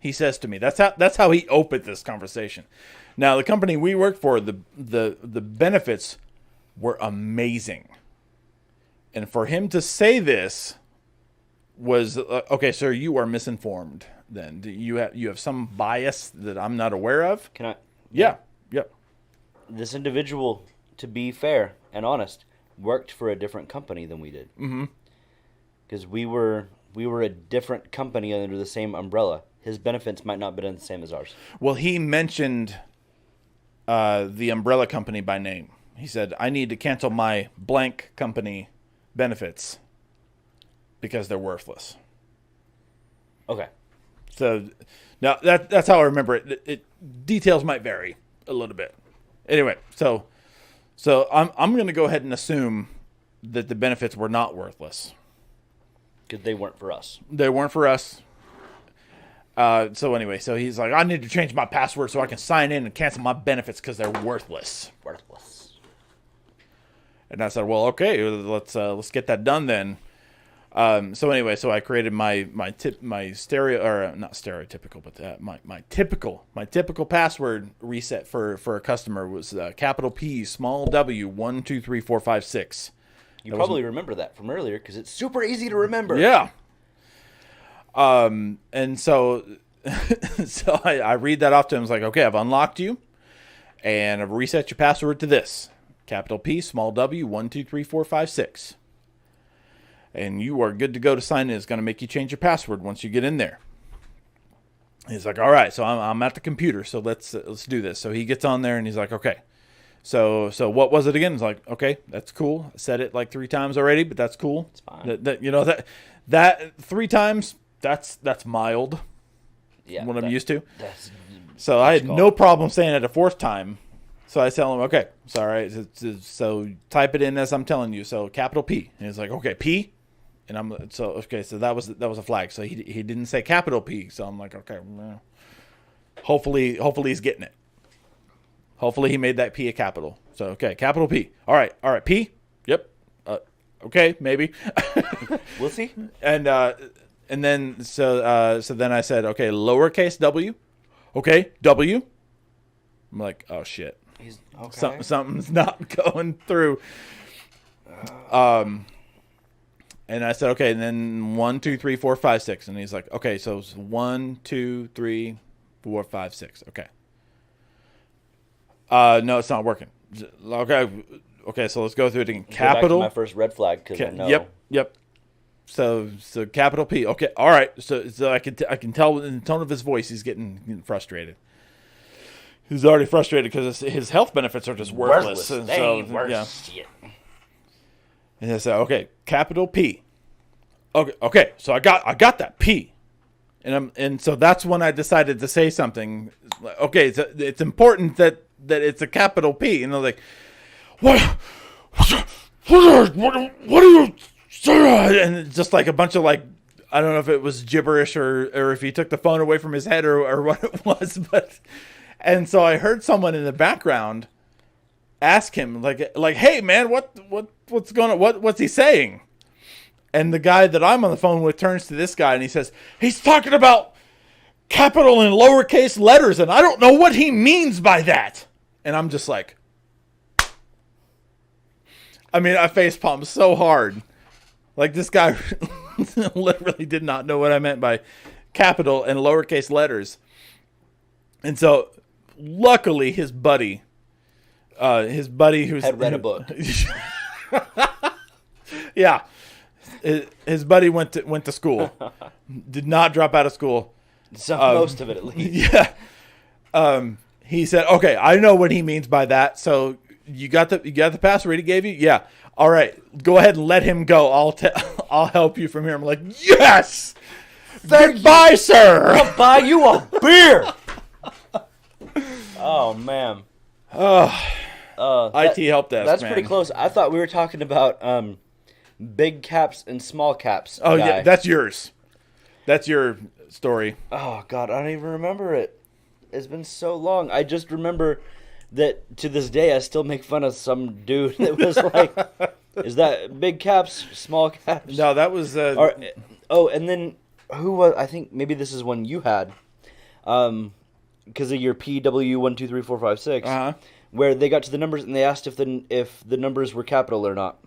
He says to me. That's how he opened this conversation. Now, the company we worked for, the benefits were amazing. And for him to say this was, okay, sir, you are misinformed then. Do you have some bias that I'm not aware of? Can I? Yeah. Yep. This individual, to be fair and honest, worked for a different company than we did. Mm-hmm. Because we were a different company under the same umbrella. His benefits might not have been the same as ours. Well, he mentioned the umbrella company by name. He said, I need to cancel my blank company benefits because they're worthless. Okay. So now that's how I remember it. Details might vary a little bit. Anyway, so I'm going to go ahead and assume that the benefits were not worthless. Because they weren't for us. They weren't for us. So anyway, so he's like, I need to change my password so I can sign in and cancel my benefits because they're worthless. Worthless. And I said, well, okay, let's get that done then. So anyway, so I created my stereo, or not stereotypical, but my typical password reset for a customer was capital P, small W, 1 2 3 4 5 6. You probably remember that from earlier because it's super easy to remember. Yeah. And so, so I read that off to him. I was like, okay, I've unlocked you, and I've reset your password to this: capital P, small W, 1 2 3 4 5 6. And you are good to go to sign in. It's going to make you change your password once you get in there. He's like, all right, so I'm at the computer, so let's do this. So he gets on there and he's like, okay, so what was it again? He's like, okay, that's cool. I said it like 3 times already, but that's cool. It's fine. That 3 times, that's mild. Yeah, what I'm used to. That's So I had no problem saying it a 4th time. So I tell him, okay, sorry. So type it in as I'm telling you. So capital P. And he's like, okay, P. And so that was a flag. So he didn't say capital P. So I'm like, okay, well, hopefully he's getting it. Hopefully he made that P a capital. So okay, capital P. All right, P. Yep. Okay, maybe. We'll see. And then so then I said, okay, lowercase W. Okay, W. I'm like, oh shit. He's okay. Something's not going through. And I said, okay, and then 1 2 3 4 5 6, and he's like, okay, so it's 1 2 3 4 5 6. Okay. No, it's not working. Okay, so let's go through it again. Capital. Go back to my first red flag because I know. Yep. So capital P. Okay, all right. So I can tell in the tone of his voice he's getting frustrated. He's already frustrated because his health benefits are just worthless. And they ain't worth shit. And I said, okay, capital P. Okay. So I got that P, and so that's when I decided to say something. Okay, it's important that it's a capital P. And they're like, what are you saying? And it's just like a bunch of like, I don't know if it was gibberish or if he took the phone away from his head or what it was, but. And so I heard someone in the background ask him like, hey man, what's going on? What's he saying? And the guy that I'm on the phone with turns to this guy and he says, he's talking about capital and lowercase letters, and I don't know what he means by that. And I'm just like, I mean, I facepalmed so hard. Like this guy literally did not know what I meant by capital and lowercase letters. And so luckily his buddy who's Had read a book. Yeah. His buddy went to school. Did not drop out of school. So most of it, at least. Yeah. He said, "Okay, I know what he means by that. So you got the password he gave you? Yeah. All right. Go ahead and let him go. I'll help you from here." I'm like, "Yes. Goodbye, sir. I'll buy you a beer." Oh man. IT help desk. That's man. pretty close. I thought we were talking about big caps and small caps. Oh guy. yeah, that's yours. That's your story. Oh god, I don't even remember it. It's been so long. I just remember that to this day I still make fun of some dude that was like, "Is that big caps, small caps?" No, that was. And then who was? I think maybe this is one you had, because of your PW12345 where they got to the numbers and they asked if the numbers were capital or not.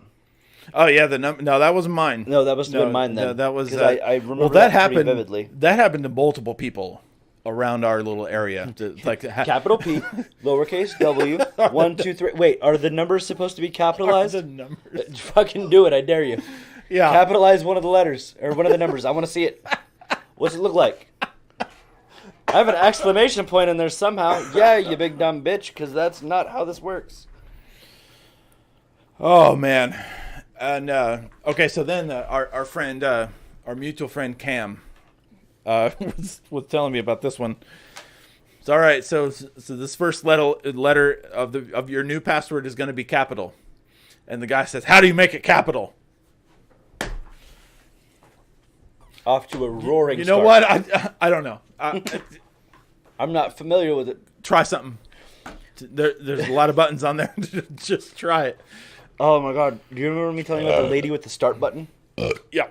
Oh yeah, No, that wasn't mine. No, that must have been mine then. No, that was. I remember well, that happened pretty vividly. That happened to multiple people around our little area. Capital P, lowercase W, 1 2 3. Wait, are the numbers supposed to be capitalized? The numbers. Fucking do it! I dare you. Yeah. Capitalize one of the letters or one of the numbers. I want to see it. What's it look like? I have an exclamation point in there somehow. Yeah, you big dumb bitch, because that's not how this works. Oh man. And okay, so then our friend, our mutual friend Cam, was telling me about this one. It's all right. So this first letter of your new password is going to be capital, and the guy says, "How do you make it capital?" Off to a roaring You know start. what? I don't know. I'm not familiar with it. Try something. There's a lot of buttons on there. Just try it. Oh my god. Do you remember me telling you about the lady with the start button? Yeah.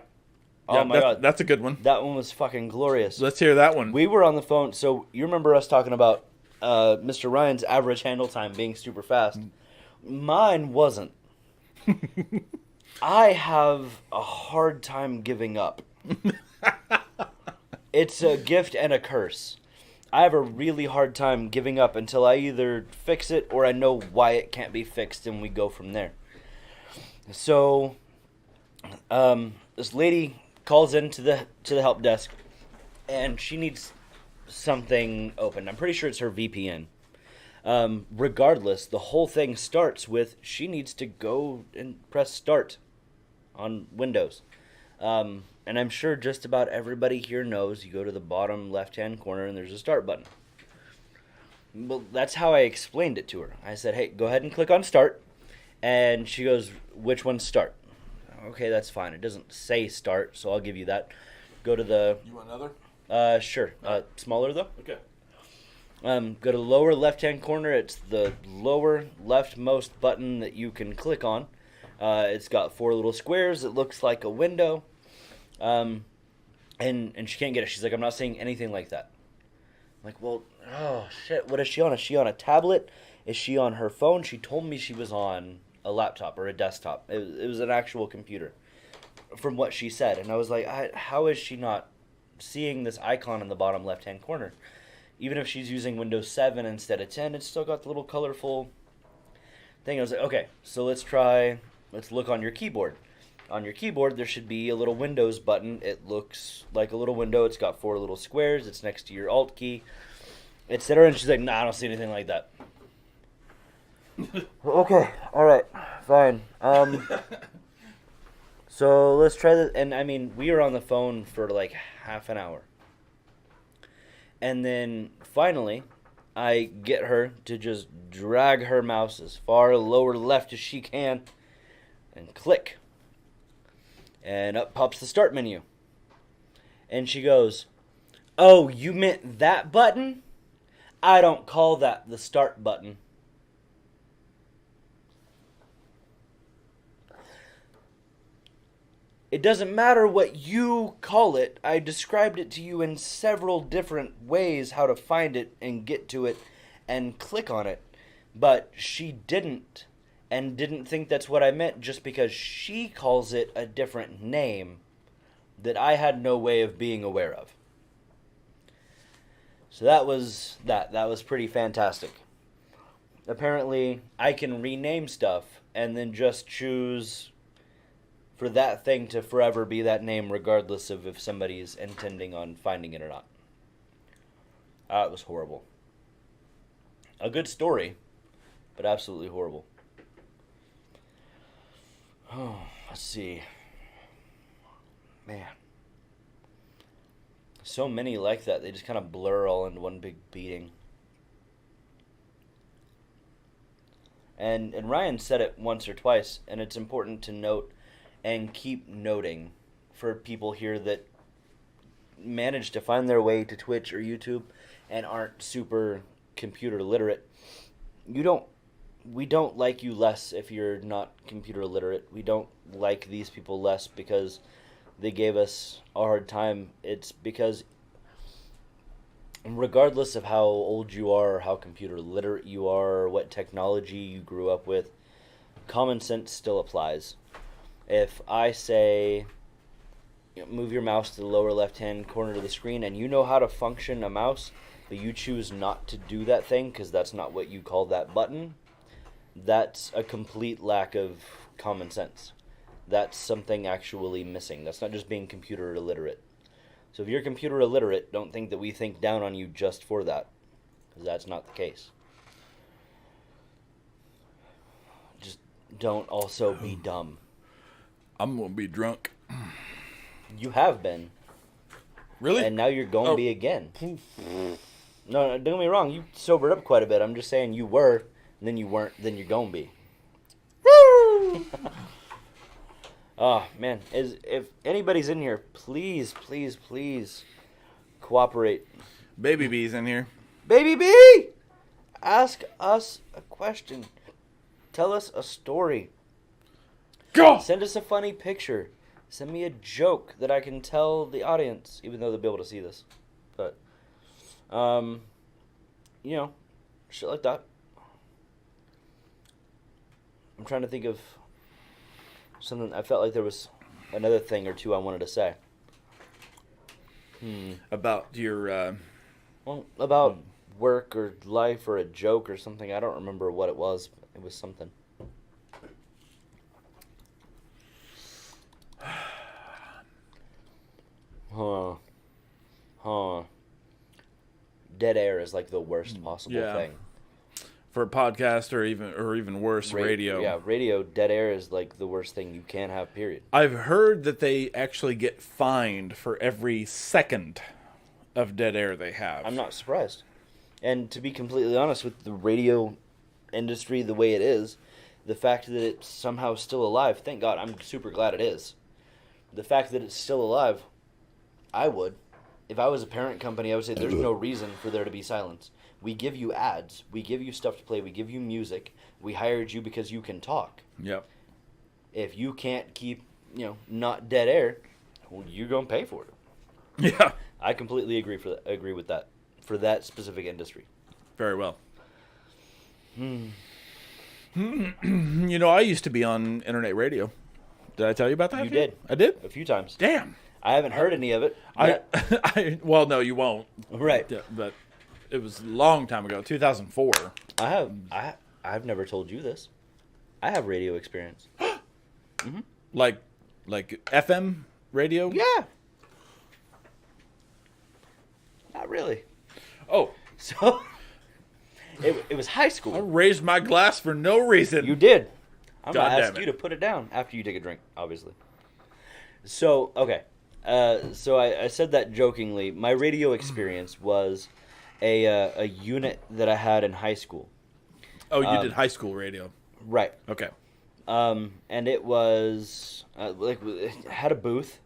Oh Yeah, my god. That's a good one. That one was fucking glorious. Let's hear that one. We were on the phone, so you remember us talking about Mr. Ryan's average handle time being super fast. Mine wasn't. I have a hard time giving up. It's a gift and a curse. I have a really hard time giving up until I either fix it or I know why it can't be fixed, and we go from there. So, this lady calls into the help desk, and she needs something open. I'm pretty sure it's her VPN. Regardless, the whole thing starts with she needs to go and press start on Windows. And I'm sure just about everybody here knows you go to the bottom left-hand corner and there's a start button. Well, that's how I explained it to her. I said, hey, go ahead and click on start. And she goes, which one's start? Okay, that's fine. It doesn't say start, so I'll give you that. Go to the... You want another? Sure. Smaller, though? Okay. Go to the lower left-hand corner. It's the lower leftmost button that you can click on. It's got 4 little squares. It looks like a window. And she can't get it. She's like, I'm not seeing anything like that. I'm like, well, oh, shit. What is she on? Is she on a tablet? Is she on her phone? She told me she was on a laptop or a desktop. It was an actual computer from what she said. And I was like, how is she not seeing this icon in the bottom left-hand corner? Even if she's using Windows 7 instead of 10, it's still got the little colorful thing. I was like, okay, so let's look on your keyboard. On your keyboard, there should be a little Windows button. It looks like a little window. It's got 4 little squares. It's next to your Alt key, etc. And she's like, nah, I don't see anything like that. Okay, all right, fine. So let's try this. And I mean, we were on the phone for like half an hour. And then finally, I get her to just drag her mouse as far lower left as she can and click. And up pops the start menu. And she goes, oh, you meant that button? I don't call that the start button. It doesn't matter what you call it. I described it to you in several different ways how to find it and get to it and click on it. But she didn't, and didn't think that's what I meant just because she calls it a different name that I had no way of being aware of. So that was that. That was pretty fantastic. Apparently, I can rename stuff and then just choose for that thing to forever be that name regardless of if somebody's intending on finding it or not. It was horrible. A good story, but absolutely horrible. Oh, let's see. Man. So many like that. They just kind of blur all into one big beating. And Ryan said it once or twice, and it's important to note and keep noting for people here that manage to find their way to Twitch or YouTube and aren't super computer literate. We don't like you less if you're not computer literate. We don't like these people less because they gave us a hard time. It's because regardless of how old you are or how computer literate you are or what technology you grew up with, common sense still applies. If I say, move your mouse to the lower left-hand corner of the screen, and you know how to function a mouse, but you choose not to do that thing because that's not what you call that button, that's a complete lack of common sense. That's something actually missing. That's not just being computer illiterate. So if you're computer illiterate, don't think that we think down on you just for that, because that's not the case. Just don't also be dumb. I'm going to be drunk. You have been. Really? And now you're going to be again. No, don't get me wrong. You sobered up quite a bit. I'm just saying you were, and then you weren't, then you're going to be. Woo! Oh man, if anybody's in here, please, please, please cooperate. Baby B's in here. Baby B, ask us a question. Tell us a story. Go! Send us a funny picture. Send me a joke that I can tell the audience, even though they'll be able to see this. But, you know, shit like that. I'm trying to think of something. I felt like there was another thing or two I wanted to say. About your, Well, about work or life or a joke or something. I don't remember what it was. It was something. Huh. Dead air is like the worst possible Yeah. thing. for a podcast or even worse, radio. Yeah, radio, dead air is like the worst thing you can have, period. I've heard that they actually get fined for every second of dead air they have. I'm not surprised. And to be completely honest, with the radio industry the way it is, the fact that it's somehow still alive, thank God, I'm super glad it is. The fact that it's still alive, I would. If I was a parent company, I would say there's no reason for there to be silence. We give you ads. We give you stuff to play. We give you music. We hired you because you can talk. Yep. If you can't keep, not dead air, well, you're going to pay for it. Yeah. I completely agree with that for that specific industry. Very well. I used to be on internet radio. Did I tell you about that? You did. I did? A few times. Damn. I haven't heard any of it. yet. Well, no, you won't. Right. Yeah, but it was a long time ago, 2004. I've never told you this. I have radio experience. Like FM radio? Yeah. Not really. Oh, So it was high I school. raised my glass for no reason. You did. I'm God gonna damn ask it. you to put it down after you take a drink, obviously. So okay, so I said that jokingly. My radio experience was a unit that I had in high school. Oh, you did high school radio. Right. Okay. And it was it had a booth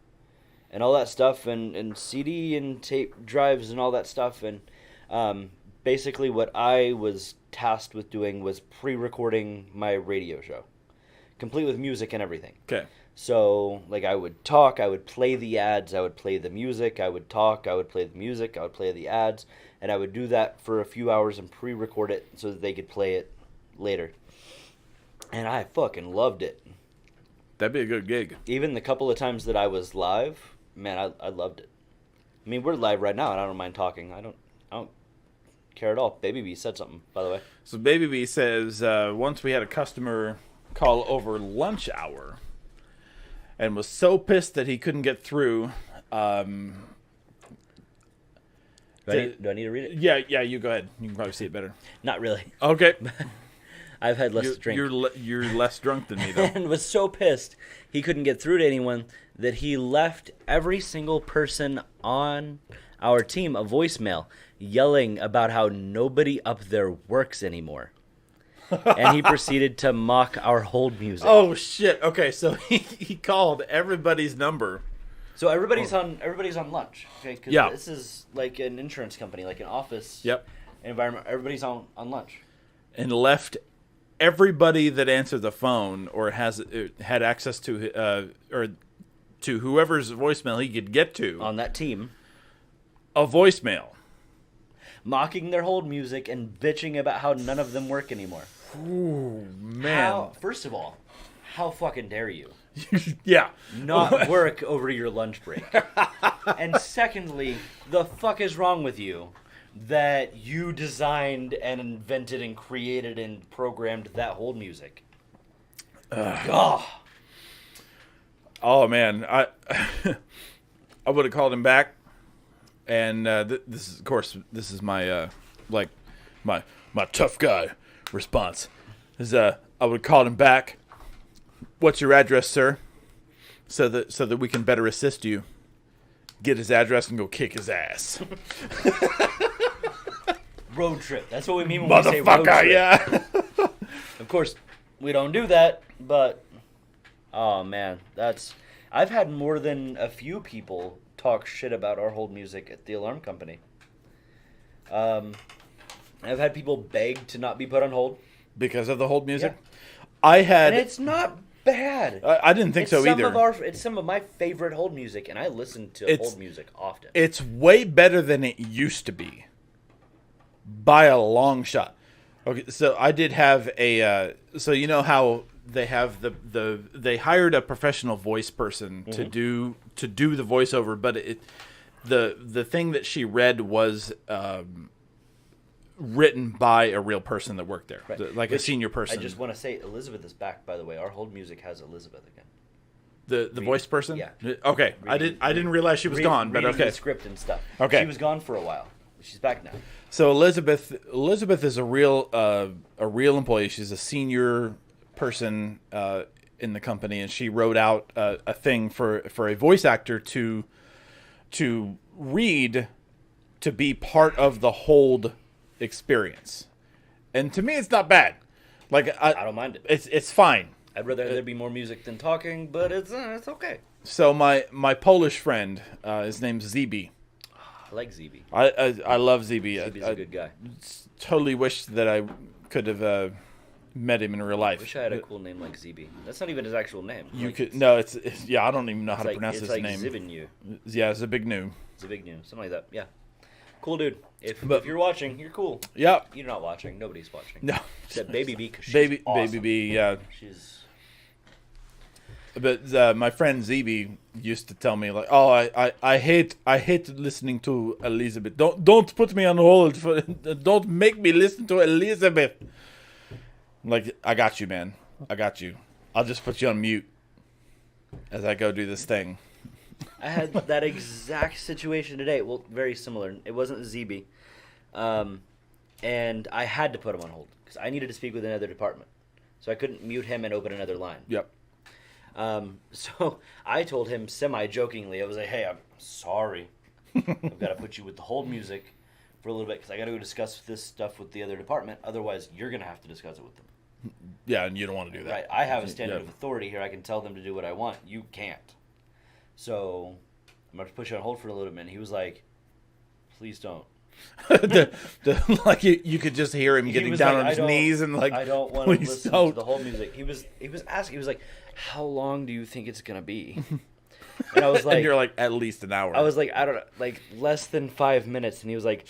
and all that stuff and CD and tape drives and all that stuff and basically what I was tasked with doing was pre-recording my radio show, complete with music and everything. Okay. So I would talk, I would play the ads, I would play the music, I would talk, I would play the music, I would play the ads, and I would do that for a few hours and pre-record it so that they could play it later. And I fucking loved it. That'd be a good gig. Even the couple of times that I was live, man, I loved it. I mean, we're live right now, and I don't mind talking. I don't care at all. Baby B said something, by the way. So Baby B says, once we had a customer call over lunch hour and was so pissed that he couldn't get through. Do I need to read it? Yeah, you go ahead. You can probably see it better. Not really. Okay. I've had less to drink. You're less drunk than me, though. And was so pissed he couldn't get through to anyone that he left every single person on our team a voicemail yelling about how nobody up there works anymore. And he proceeded to mock our hold music. Oh, shit. Okay, so he called everybody's number. So everybody's on lunch, okay? Because Yeah. this is like an insurance company, like an office Yep. environment. Everybody's on lunch. And left everybody that answered the phone or had access to or to whoever's voicemail he could get to On that team, a voicemail. mocking their hold music and bitching about how none of them work anymore. Ooh, man. First of all, how fucking dare you Yeah. not work over your lunch break? And secondly, the fuck is wrong with you that you designed and invented and created and programmed that hold music? Ugh. Oh man, I I would have called him back, and this is, of course, this is my my tough guy response. Is I would have called him back. What's your address, sir? So that we can better assist you. Get his address and go kick his ass, Road trip. That's what we mean when we say road motherfucker. trip. Yeah. Of course, we don't do that, but Oh man, that's I've had more than a few people talk shit about our hold music at the alarm company. Um, I've had people beg to not be put on hold, Because of the hold music. Yeah. I and had. it's not bad. I didn't think It's so some either. it's some of my favorite hold music, and I listen to It's- hold music often. It's way better than it used to be, by a long shot. Okay, so I did have a. So you know how they have they hired a professional voice person to do the voiceover, but the thing that she read was written by a real person that worked there, Right. like a Which senior person. I just want to say Elizabeth is back. By the way, our hold music has Elizabeth again. the voice person. Yeah. Okay. I didn't realize she was gone, but Reading okay. the script and stuff. Okay. She was gone for a while. She's back now. So Elizabeth is a real employee. She's a senior person in the company, and she wrote out a thing for a voice actor to read, to be part of the hold experience. And to me, it's not bad. Like I don't mind it. it's fine. I'd rather there be more music than talking, but it's okay. So my Polish friend, his name's ZB. I like ZB. I love ZB. ZB's I a good guy. totally wish that I could have met him in real life. Wish I had a cool name like ZB. That's not even his actual name. You Like, could no, it's yeah. I don't even know how to like, pronounce it's his like name. Zivinu. Yeah, it's a big new. Zivignu. Something like that. Yeah. Cool dude. If But- you're watching, you're cool. Yeah, You're not watching. Nobody's watching. no, Except Baby B, because she's baby awesome. baby B. Yeah, She's but my friend ZB used to tell me like, oh, I hate listening to Elizabeth. Don't put me on hold. Don't make me listen to Elizabeth. Like, I got you, man. I got you. I'll just put you on mute as I go do this thing. I had that exact situation today. Well, very similar. It wasn't ZB. And I had to put him on hold because I needed to speak with another department. So I couldn't mute him and open another line. Yep. So I told him semi-jokingly, I was like, hey, I'm sorry. I've got to put you with the hold music for a little bit because I got to go discuss this stuff with the other department. Otherwise, you're going to have to discuss it with them. Yeah, and you don't want to do that. Right? I have a standard Yeah. of authority here. I can tell them to do what I want. You can't. So I'm going to put you on hold for a little bit. And he was like, please don't. Like you could just hear him He getting was down like, on I his don't- knees and like, I don't want to please listen don't. to the whole music. He was asking. He was like, how long do you think it's going to be? And I was like, and you're like at least an hour. I was like, I don't know, like less than 5 minutes, and he was like,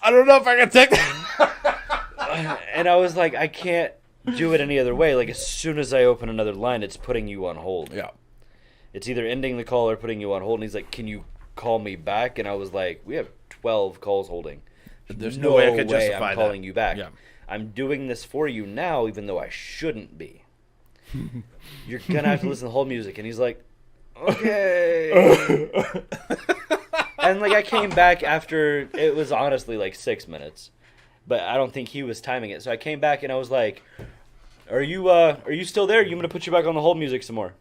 I don't know if I can take that. and I was like, I can't do it any other way. Like as soon as I open another line, it's putting you on hold. Yeah. It's either ending the call or putting you on hold. And he's like, can you call me back? And I was like, we have 12 calls holding. There's no way I could justify I'm that. calling you back. Yeah. I'm doing this for you now, even though I shouldn't be. You're gonna have to listen to the whole music. And he's like, okay. And like I came back after it was honestly like 6 minutes, but I don't think he was timing it. So I came back and I was like, "Are you still there? You gonna put you back on the hold music some more?"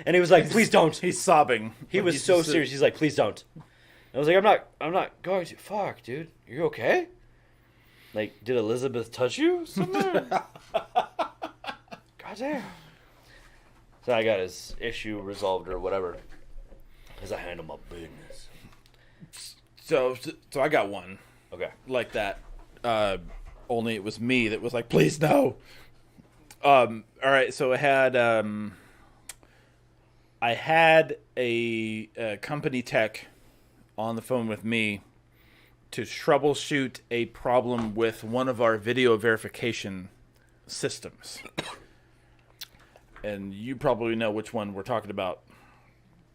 And he was like, "Please don't." He's sobbing. He was He's so just- serious. He's like, "Please don't." I was like, I'm not going to. Fuck, dude, you okay? Like, did Elizabeth touch you somewhere? Goddamn. So I got his issue resolved or whatever, because I handle my business. So I got one Okay. like that. Only it was me that was like, please no. All right. So I had a company tech on the phone with me to troubleshoot a problem with one of our video verification systems. And you probably know which one we're talking about.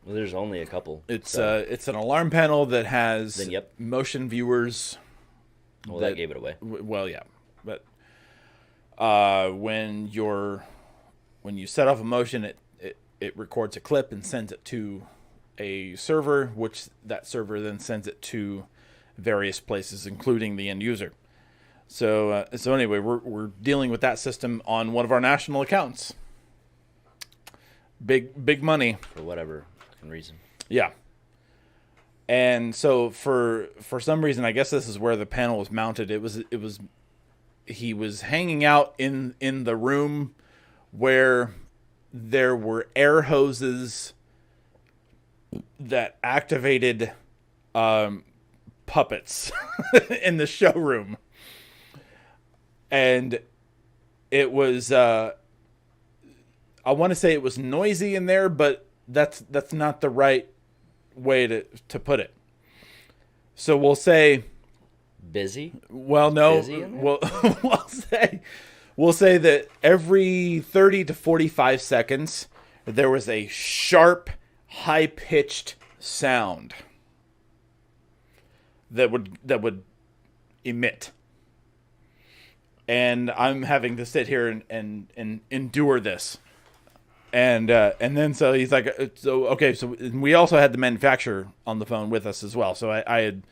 Well, there's only a couple. It's so- it's an alarm panel that has Then, yep. motion viewers. well, that gave it away. Well, yeah, but when you set off a motion, it records a clip and sends it to a server, which that server then sends it to various places, including the end user. So anyway, we're dealing with that system on one of our national accounts. Big money. For whatever fucking reason. Yeah. And so for some reason, I guess this is where the panel was mounted. He was hanging out in the room where there were air hoses that activated puppets in the showroom. And it was, I want to say it was noisy in there, but that's not the right way to put it. So we'll say, Busy? well, no, Busy in there? we'll say that every 30 to 45 seconds, there was a sharp, high-pitched sound that would emit. And I'm having to sit here and endure this. And then so he's like, so we also had the manufacturer on the phone with us as well. So I had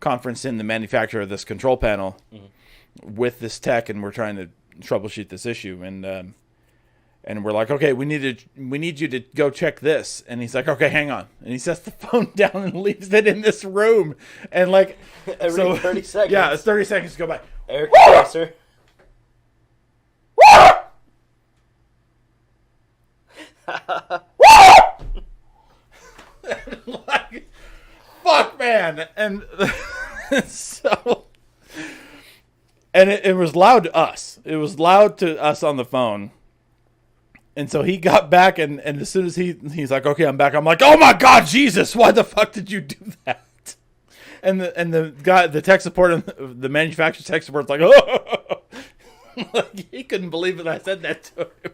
conferenced in the manufacturer of this control panel with this tech, and we're trying to troubleshoot this issue. And we're like, okay, we need you to go check this. And he's like, okay, hang on. And he sets the phone down and leaves it in this room. And like Every 30 seconds. Yeah, it's 30 seconds to go by. Air compressor. Like, fuck, man. And so, and it was loud to us. It was loud to us on the phone. And so he got back, and as soon as he's like, okay, I'm back. I'm like, oh my God, Jesus, why the fuck did you do that? And the guy, the tech support, and the manufacturer's tech support's like, oh, like, he couldn't believe that I said that to him.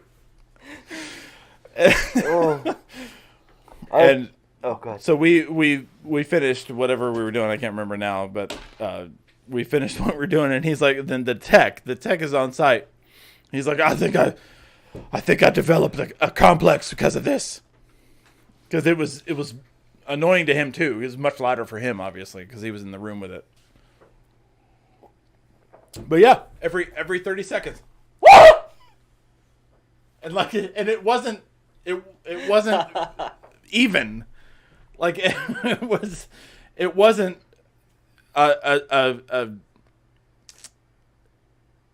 And oh god. so we finished whatever we were doing. I can't remember now, but we finished what we were doing, and he's like, then the tech is on site. He's like, I think I developed a complex because of this. Because it was annoying to him too. It was much louder for him, obviously, because he was in the room with it. But yeah, every 30 seconds, and like, and it wasn't even, like, it wasn't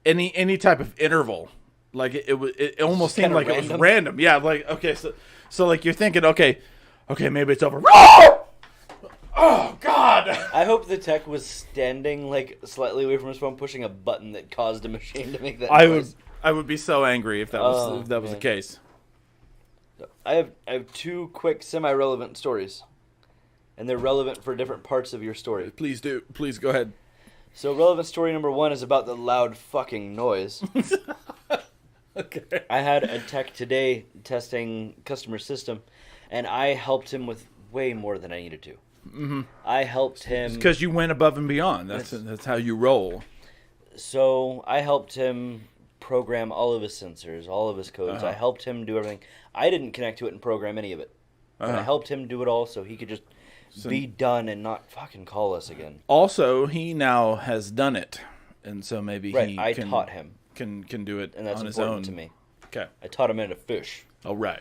any type of interval. Like it almost seemed like it was random. Yeah, like, okay, so like you're thinking, okay, maybe it's over. Oh God! I hope the tech was standing like slightly away from his phone, pushing a button that caused a machine to make that noise. I would be so angry if that was the case. I have two quick semi-relevant stories, and they're relevant for different parts of your story. Please go ahead. So relevant story number one is about the loud fucking noise. Okay. I had a tech today testing customer system, and I helped him with way more than I needed to. Mm-hmm. I helped him because you went above and beyond. That's how you roll. So I helped him program all of his sensors, all of his codes. I helped him do everything. I didn't connect to it and program any of it. But I helped him do it all so he could just be done and not fucking call us again. Also, he now has done it, and so maybe I taught him. Can do it and that's on his important own. to me. Okay. I taught him how to fish. Oh, right.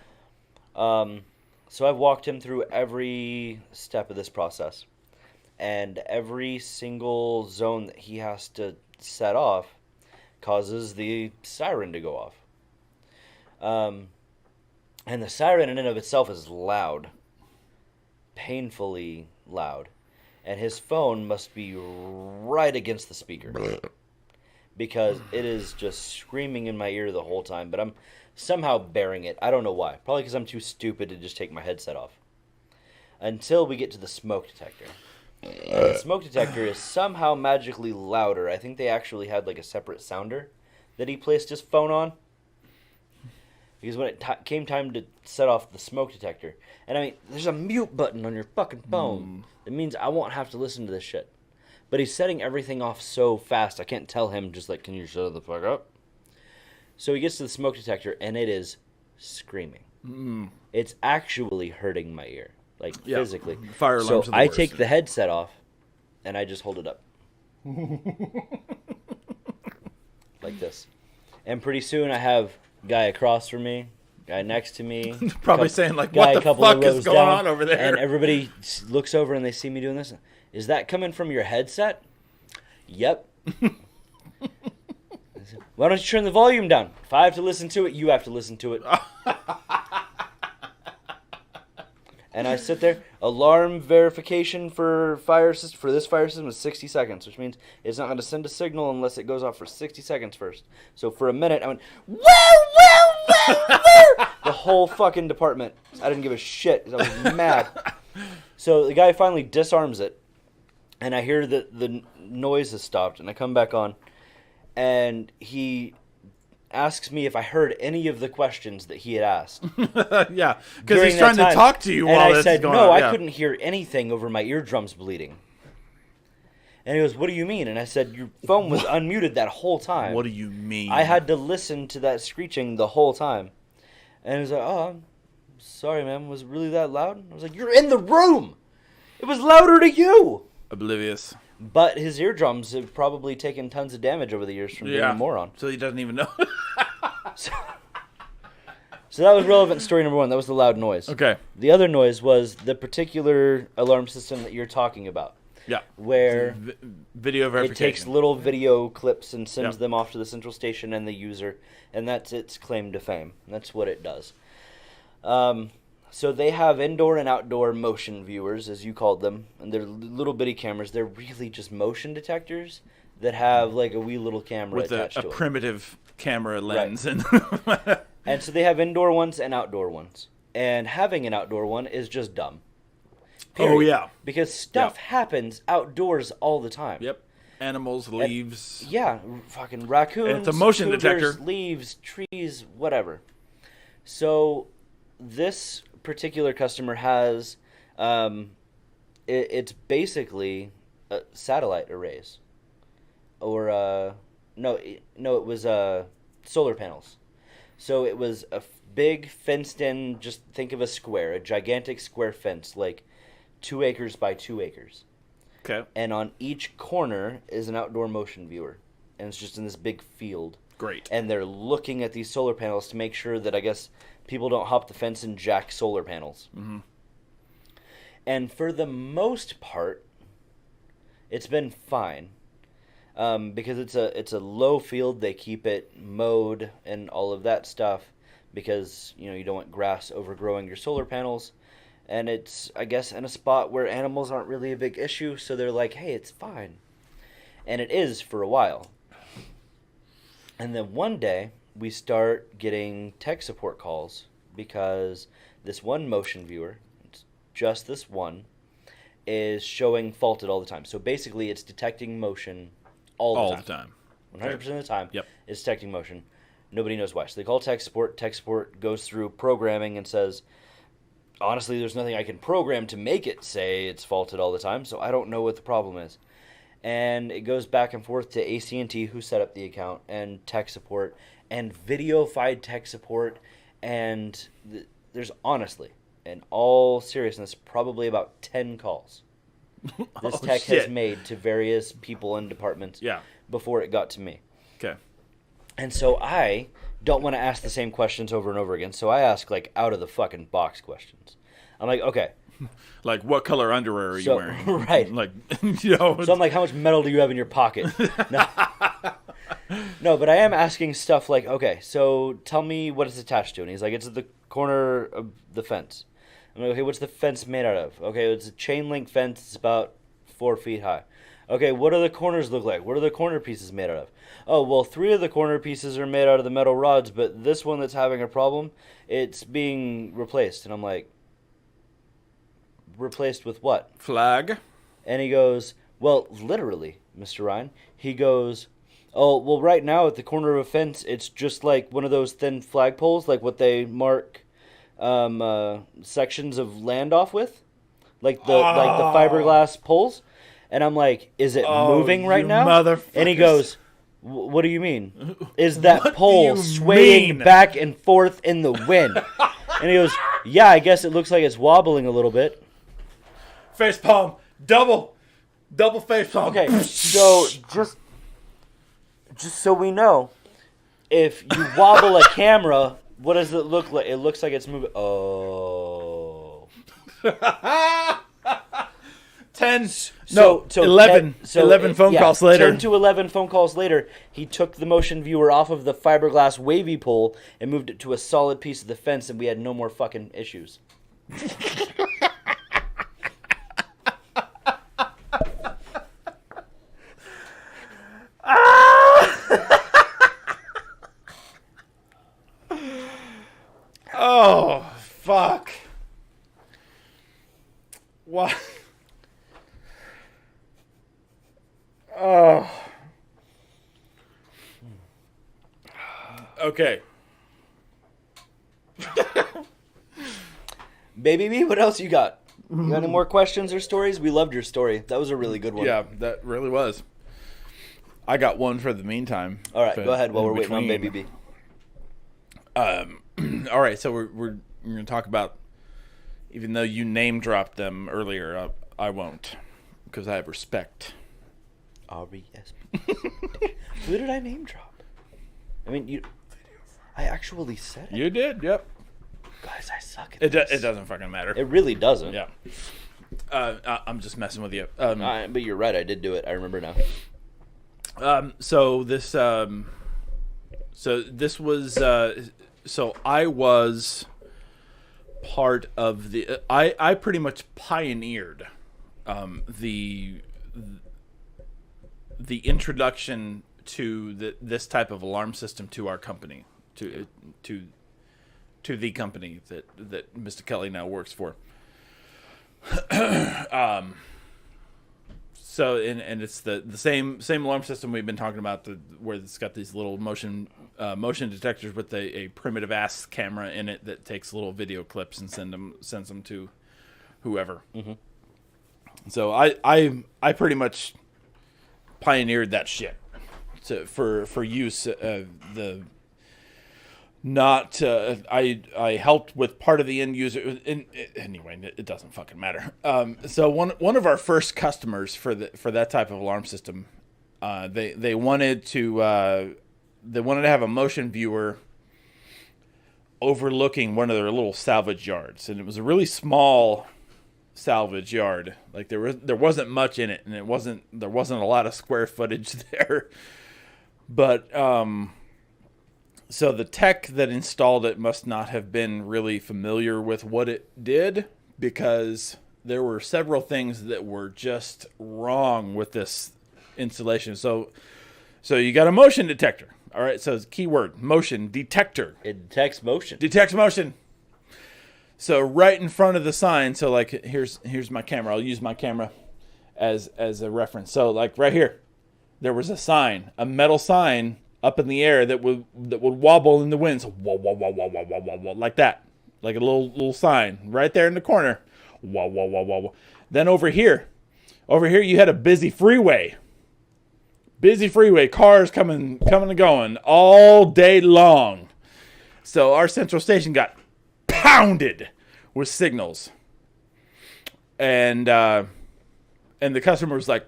So I've walked him through every step of this process, and every single zone that he has to set off causes the siren to go off. And the siren in and of itself is loud, painfully loud, and his phone must be right against the speaker because it is just screaming in my ear the whole time, but I'm somehow bearing it. I don't know why. Probably because I'm too stupid to just take my headset off. Until we get to the smoke detector. And the smoke detector is somehow magically louder. I think they actually had like a separate sounder that he placed his phone on. Because when it came time to set off the smoke detector, and I mean, there's a mute button on your fucking phone. That means I won't have to listen to this shit. But he's setting everything off so fast, I can't tell him just like, can you shut the fuck up? So he gets to the smoke detector, and it is screaming. It's actually hurting my ear, like physically. Fire alarms so are the I worst. take the headset off, and I just hold it up. Like this. And pretty soon I have guy across from me, guy next to me. Probably saying, like, what the fuck is going on over there? And everybody looks over and they see me doing this. Is that coming from your headset? Yep. Why don't you turn the volume down? If I have to listen to it, you have to listen to it. And I sit there. Alarm verification for this fire system is 60 seconds, which means it's not going to send a signal unless it goes off for 60 seconds first. So for a minute, I went, woo, woo, woo, woo! The whole fucking department. I didn't give a shit. I was mad. So the guy finally disarms it, and I hear that the noise has stopped, and I come back on, and he asks me if I heard any of the questions that he had asked. Yeah, because he's trying to talk to you while this is going on. No, I couldn't hear anything over my eardrums bleeding. And he goes, what do you mean? And I said, your phone was unmuted that whole time. What do you mean? I had to listen to that screeching the whole time. And he was like, oh, I'm sorry, man. Was it really that loud? I was like, you're in the room. It was louder to you. Oblivious. But his eardrums have probably taken tons of damage over the years from being a moron. So he doesn't even know. So that was relevant story number one. That was the loud noise. Okay. The other noise was the particular alarm system that you're talking about. Yeah. Where video verification. It takes little video clips and sends them off to the central station and the user, and that's its claim to fame. That's what it does. So they have indoor and outdoor motion viewers, as you called them, and they're little bitty cameras. They're really just motion detectors that have like a wee little camera attached to it. With a primitive camera lens. Right. And so they have indoor ones and outdoor ones. And having an outdoor one is just dumb. Period. Oh, yeah. Because stuff happens outdoors all the time. Yep. Animals, leaves. Yeah, fucking raccoons, and it's a motion cougars, detector. Leaves, trees, whatever. So this particular customer has, it's basically satellite arrays, or no, it was solar panels. So it was a big fenced-in. Just think of a square, a gigantic square fence, like 2 acres by 2 acres. Okay. And on each corner is an outdoor motion viewer, and it's just in this big field. Great. And they're looking at these solar panels to make sure that, I guess, people don't hop the fence and jack solar panels. Mm-hmm. And for the most part, it's been fine. Because it's a low field, they keep it mowed and all of that stuff because, you don't want grass overgrowing your solar panels. And it's, I guess, in a spot where animals aren't really a big issue, so they're like, hey, it's fine. And it is for a while. And then one day, we start getting tech support calls because this one motion viewer, it's just this one, is showing faulted all the time. So basically, it's detecting motion all the time. 100% of the time, it's detecting motion. Nobody knows why. So they call tech support. Tech support goes through programming and says, honestly, there's nothing I can program to make it say it's faulted all the time, so I don't know what the problem is. And it goes back and forth to AT&T, who set up the account, and tech support, and Videofied tech support, and there's honestly, in all seriousness, probably about 10 calls this tech has made to various people and departments before it got to me. Okay. And so I don't want to ask the same questions over and over again, so I ask, like, out of the fucking box questions. I'm like, okay. Like, what color underwear are you wearing? Right. Like, So I'm like, how much metal do you have in your pocket? No, but I am asking stuff like, okay, so tell me what it's attached to. And he's like, it's at the corner of the fence. I'm like, okay, what's the fence made out of? Okay, it's a chain link fence. It's about 4 feet high. Okay, what do the corners look like? What are the corner pieces made out of? Oh, well, 3 of the corner pieces are made out of the metal rods, but this one that's having a problem, it's being replaced. And I'm like, replaced with what? Flag. And he goes, well, literally, Mr. Ryan. He goes, oh, well, right now at the corner of a fence, it's just like one of those thin flagpoles, like what they mark sections of land off with, like the fiberglass poles. And I'm like, is it moving right now? And he goes, what do you mean? Is that pole swaying back and forth in the wind? And he goes, yeah, I guess it looks like it's wobbling a little bit. Face palm. Double face palm. Okay, so just so we know, if you wobble a camera, what does it look like? It looks like it's moving. Oh. 10. No, 11. 11 phone calls later. 10 to 11 phone calls later, he took the motion viewer off of the fiberglass wavy pole and moved it to a solid piece of the fence, and we had no more fucking issues. Oh, fuck. What? Oh. Okay. Baby B, what else you got? You got any more questions or stories? We loved your story. That was a really good one. Yeah, that really was. I got one for the meantime. All right, go ahead while we're waiting on Baby B. All right, so we're going to talk about, even though you name dropped them earlier, I won't, because I have respect. R-E-S-P. Who did I name drop? I mean, I actually said it. You did, yep. Guys, I suck at this. It doesn't fucking matter. It really doesn't. Yeah. I'm just messing with you. But you're right, I did do it. I remember now. So this was so I was part of the I pretty much pioneered the introduction to this type of alarm system to our company, to the company that Mr. Kelly now works for. So and it's the same alarm system we've been talking about, where it's got these little motion detectors with a primitive ass camera in it that takes little video clips and sends them to whoever. Mm-hmm. So I pretty much pioneered that shit for use. I helped with part of the end user. Anyway, it doesn't fucking matter. So one of our first customers for that type of alarm system, they wanted to have a motion viewer overlooking one of their little salvage yards, and it was a really small salvage yard. Like there wasn't much in it, and there wasn't a lot of square footage there, but so the tech that installed it must not have been really familiar with what it did, because there were several things that were just wrong with this installation. So you got a motion detector. All right, so it's keyword, motion detector. It detects motion. Detects motion. So right in front of the sign, so like here's my camera. I'll use my camera as a reference. So like right here, there was a sign, a metal sign up in the air that would wobble in the wind. So wah, wah, wah, wah, wah, wah, wah, wah, like that. Like a little sign right there in the corner. Wah, wah, wah, wah, wah. Then over here you had a busy freeway. Busy freeway, cars coming and going all day long. So our central station got pounded with signals. And the customer was like,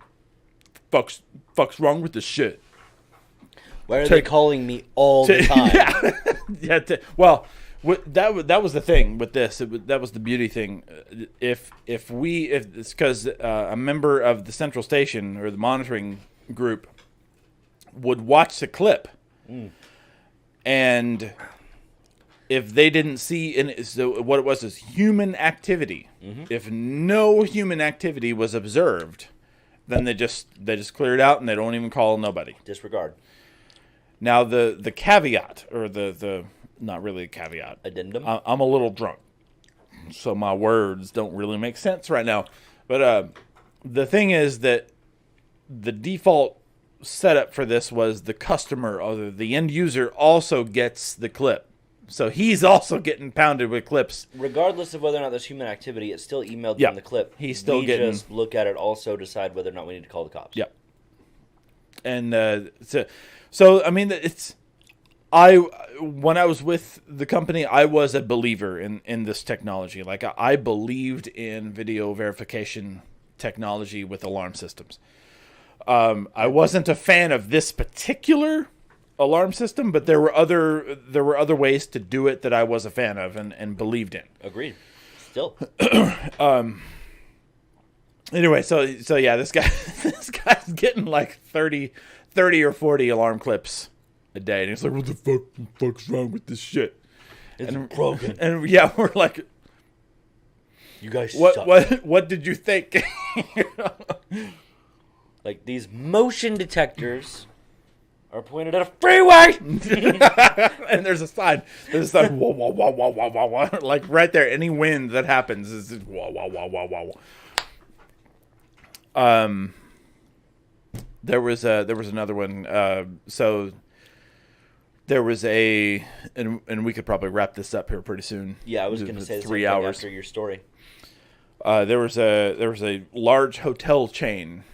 fuck's wrong with this shit? Why are they calling me all the time? Well, that was the thing with this. That was the beauty thing. If it's because a member of the central station or the monitoring group would watch the clip, and if they didn't see, so what it was is human activity. Mm-hmm. If no human activity was observed, then they just clear it out and they don't even call nobody. Disregard. Now the caveat, or the not really a caveat. Addendum. I'm a little drunk, so my words don't really make sense right now. But the thing is that the default setup for this was the customer, or the end user, also gets the clip. So he's also getting pounded with clips. Regardless of whether or not there's human activity, it's still emailed them the clip. He's still getting... We just look at it, also decide whether or not we need to call the cops. Yep. And so I mean, when I was with the company, I was a believer in this technology. Like I believed in video verification technology with alarm systems. I wasn't a fan of this particular alarm system, but there were other ways to do it that I was a fan of and believed in. Agreed. Still. Anyway, so yeah, this guy this guy's getting like 30 or 40 alarm clips a day, and he's like, "What the fuck's wrong with this shit?" It's broken. And yeah, we're like, You guys suck. what did you think? Like, these motion detectors are pointed at a freeway. And there's a sign. Wah, wah, wah, wah, wah, wah, wah. Like right there, any wind that happens is just wah, wah, wah, wah, wah, wah. There was another one. So there was and we could probably wrap this up here pretty soon. Yeah, I was going to say the 3 same thing hours after your story. There was a large hotel chain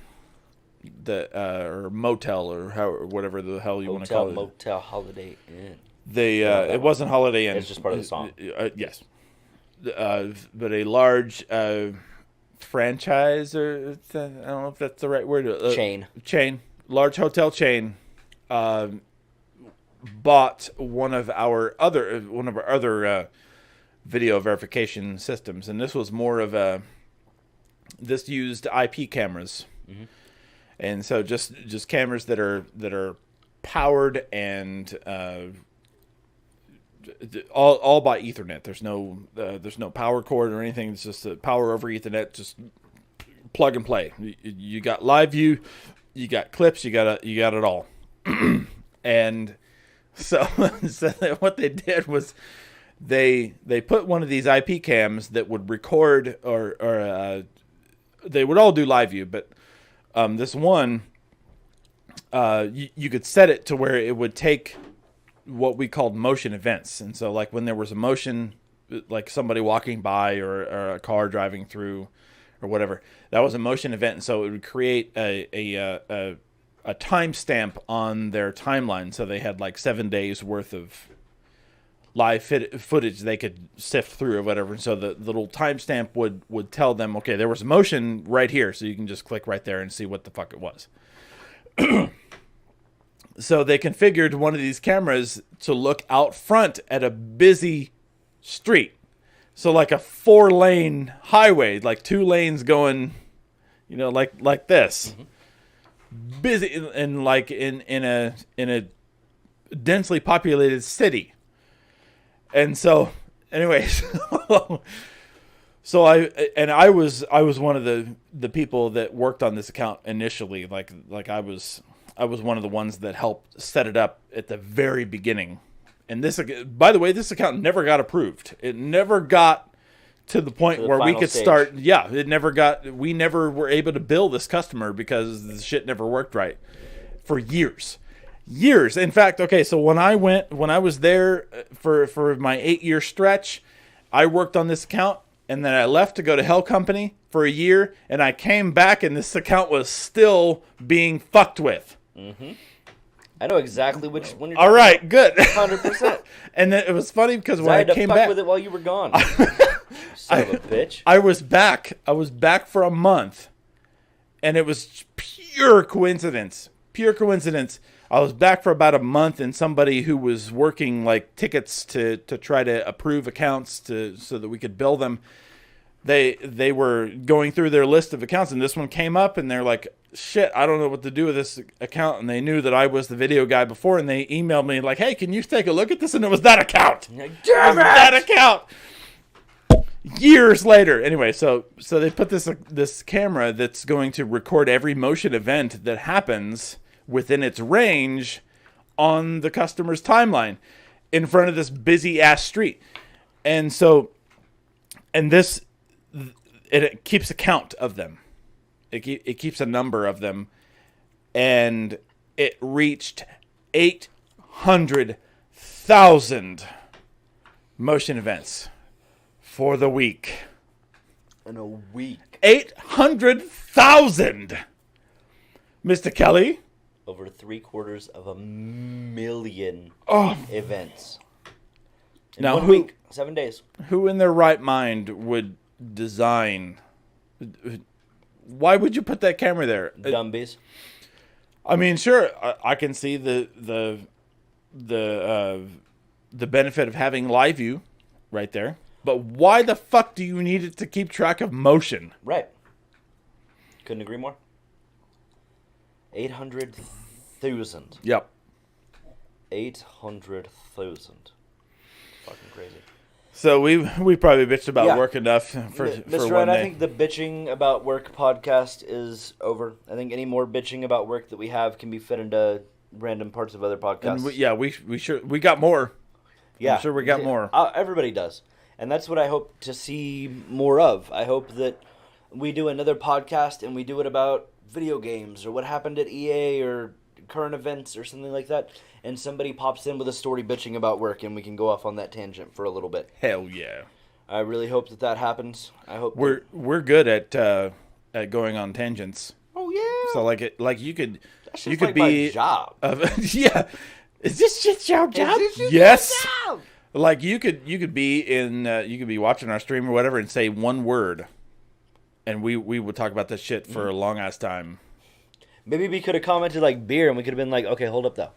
that or motel or whatever the hell you want to call it. Motel, Holiday Inn. It wasn't Holiday Inn. It's just part of the song. Yes, but a large franchise, or I don't know if that's the right word. Chain, large hotel chain, bought one of our other video verification systems, and this was more of this used IP cameras. Mm-hmm. And so just cameras that are powered and all by Ethernet. There's no power cord or anything. It's just a power over Ethernet. Just plug and play. You got live view, you got clips, you got it all. And so what they did was they put one of these IP cams that would record or they would all do live view, but this one, you could set it to where it would take what we called motion events. And so like when there was a motion, like somebody walking by or a car driving through or whatever, that was a motion event. And so it would create a timestamp on their timeline. So they had like 7 days worth of live footage they could sift through or whatever. And so the little timestamp would tell them, okay, there was a motion right here. So you can just click right there and see what the fuck it was. So they configured one of these cameras to look out front at a busy street. So like a 4-lane highway, like 2 lanes going, like this. Mm-hmm. Busy and like in a densely populated city. And so, anyways, so I was one of the people that worked on this account initially. Like I was one of the ones that helped set it up at the very beginning. And this, by the way, this account never got approved. It never got to the point where we could start. Yeah, it never got. We never were able to bill this customer because the shit never worked right for years. In fact, okay, so when I was there for my 8-year stretch, I worked on this account, and then I left to go to Hell Company for a year, and I came back, and this account was still being fucked with. Mm-hmm. I know exactly which one you're all right, good. 100%. And then it was funny because when I came back, I had to fuck with it while you were gone. Son of a bitch. I was back for a month, and it was pure coincidence. I was back for about a month, and somebody who was working like tickets to try to approve accounts so that we could bill them. They were going through their list of accounts, and this one came up, and they're like, "Shit, I don't know what to do with this account." And they knew that I was the video guy before, and they emailed me like, "Hey, can you take a look at this?" And it was that account. Damn it! That account. Years later, anyway, so they put this camera that's going to record every motion event that happens within its range on the customer's timeline in front of this busy ass street. And so, it keeps a count of them. It keeps a number of them, and it reached 800,000 motion events for the week. In a week. 800,000! Mr. Kelly? Over 750,000 events. In now, 1 week, 7 days. Who in their right mind would design? Why would you put that camera there? Dumbies. I mean, sure, I can see the benefit of having live view right there, but why the fuck do you need it to keep track of motion? Right. Couldn't agree more. 800,000. Yep. 800,000. Fucking crazy. So we probably bitched about Yeah. work enough for Mr. one Ryan, I day. think the bitching about work podcast is over. I think any more bitching about work that we have can be fit into random parts of other podcasts. And we got more. Yeah, I'm sure we got more. Everybody does, and that's what I hope to see more of. I hope that we do another podcast and we do it about video games or what happened at EA or current events or something like that, and somebody pops in with a story bitching about work, and we can go off on that tangent for a little bit. Hell yeah. I really hope that happens. I hope We're good at going on tangents. Oh yeah. So like you could That's you just could like be my job. yeah. Is this shit your job? Is this your Yes. job? Like you could be in you could be watching our stream or whatever and say one word, and we would talk about this shit for a long ass time. Maybe we could have commented like beer, and we could have been like, okay, hold up though.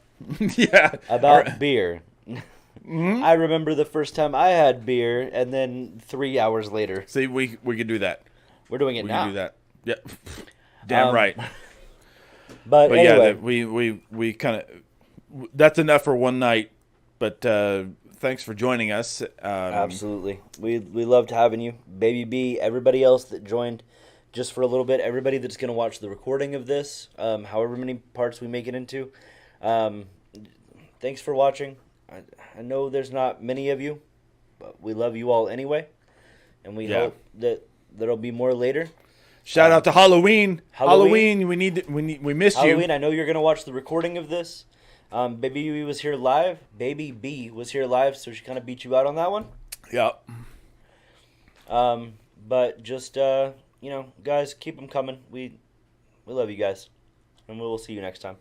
Yeah. About beer. I remember the first time I had beer, and then 3 hours later, See, we could do that. we're doing it We now. can do that. Yeah. Damn right. But But anyway, yeah, we kind of that's enough for one night. But thanks for joining us. absolutely, we loved having you, Baby B. Everybody else that joined, just for a little bit. Everybody that's gonna watch the recording of this, however many parts we make it into. Thanks for watching. I know there's not many of you, but we love you all anyway, and we Yeah. hope that there'll be more later. Shout out to Halloween. Halloween. We missed Halloween, you. I know you're gonna watch the recording of this. Baby B was here live. Baby B was here live, so she kind of beat you out on that one. Yeah. But just guys, keep them coming. We love you guys, and we will see you next time.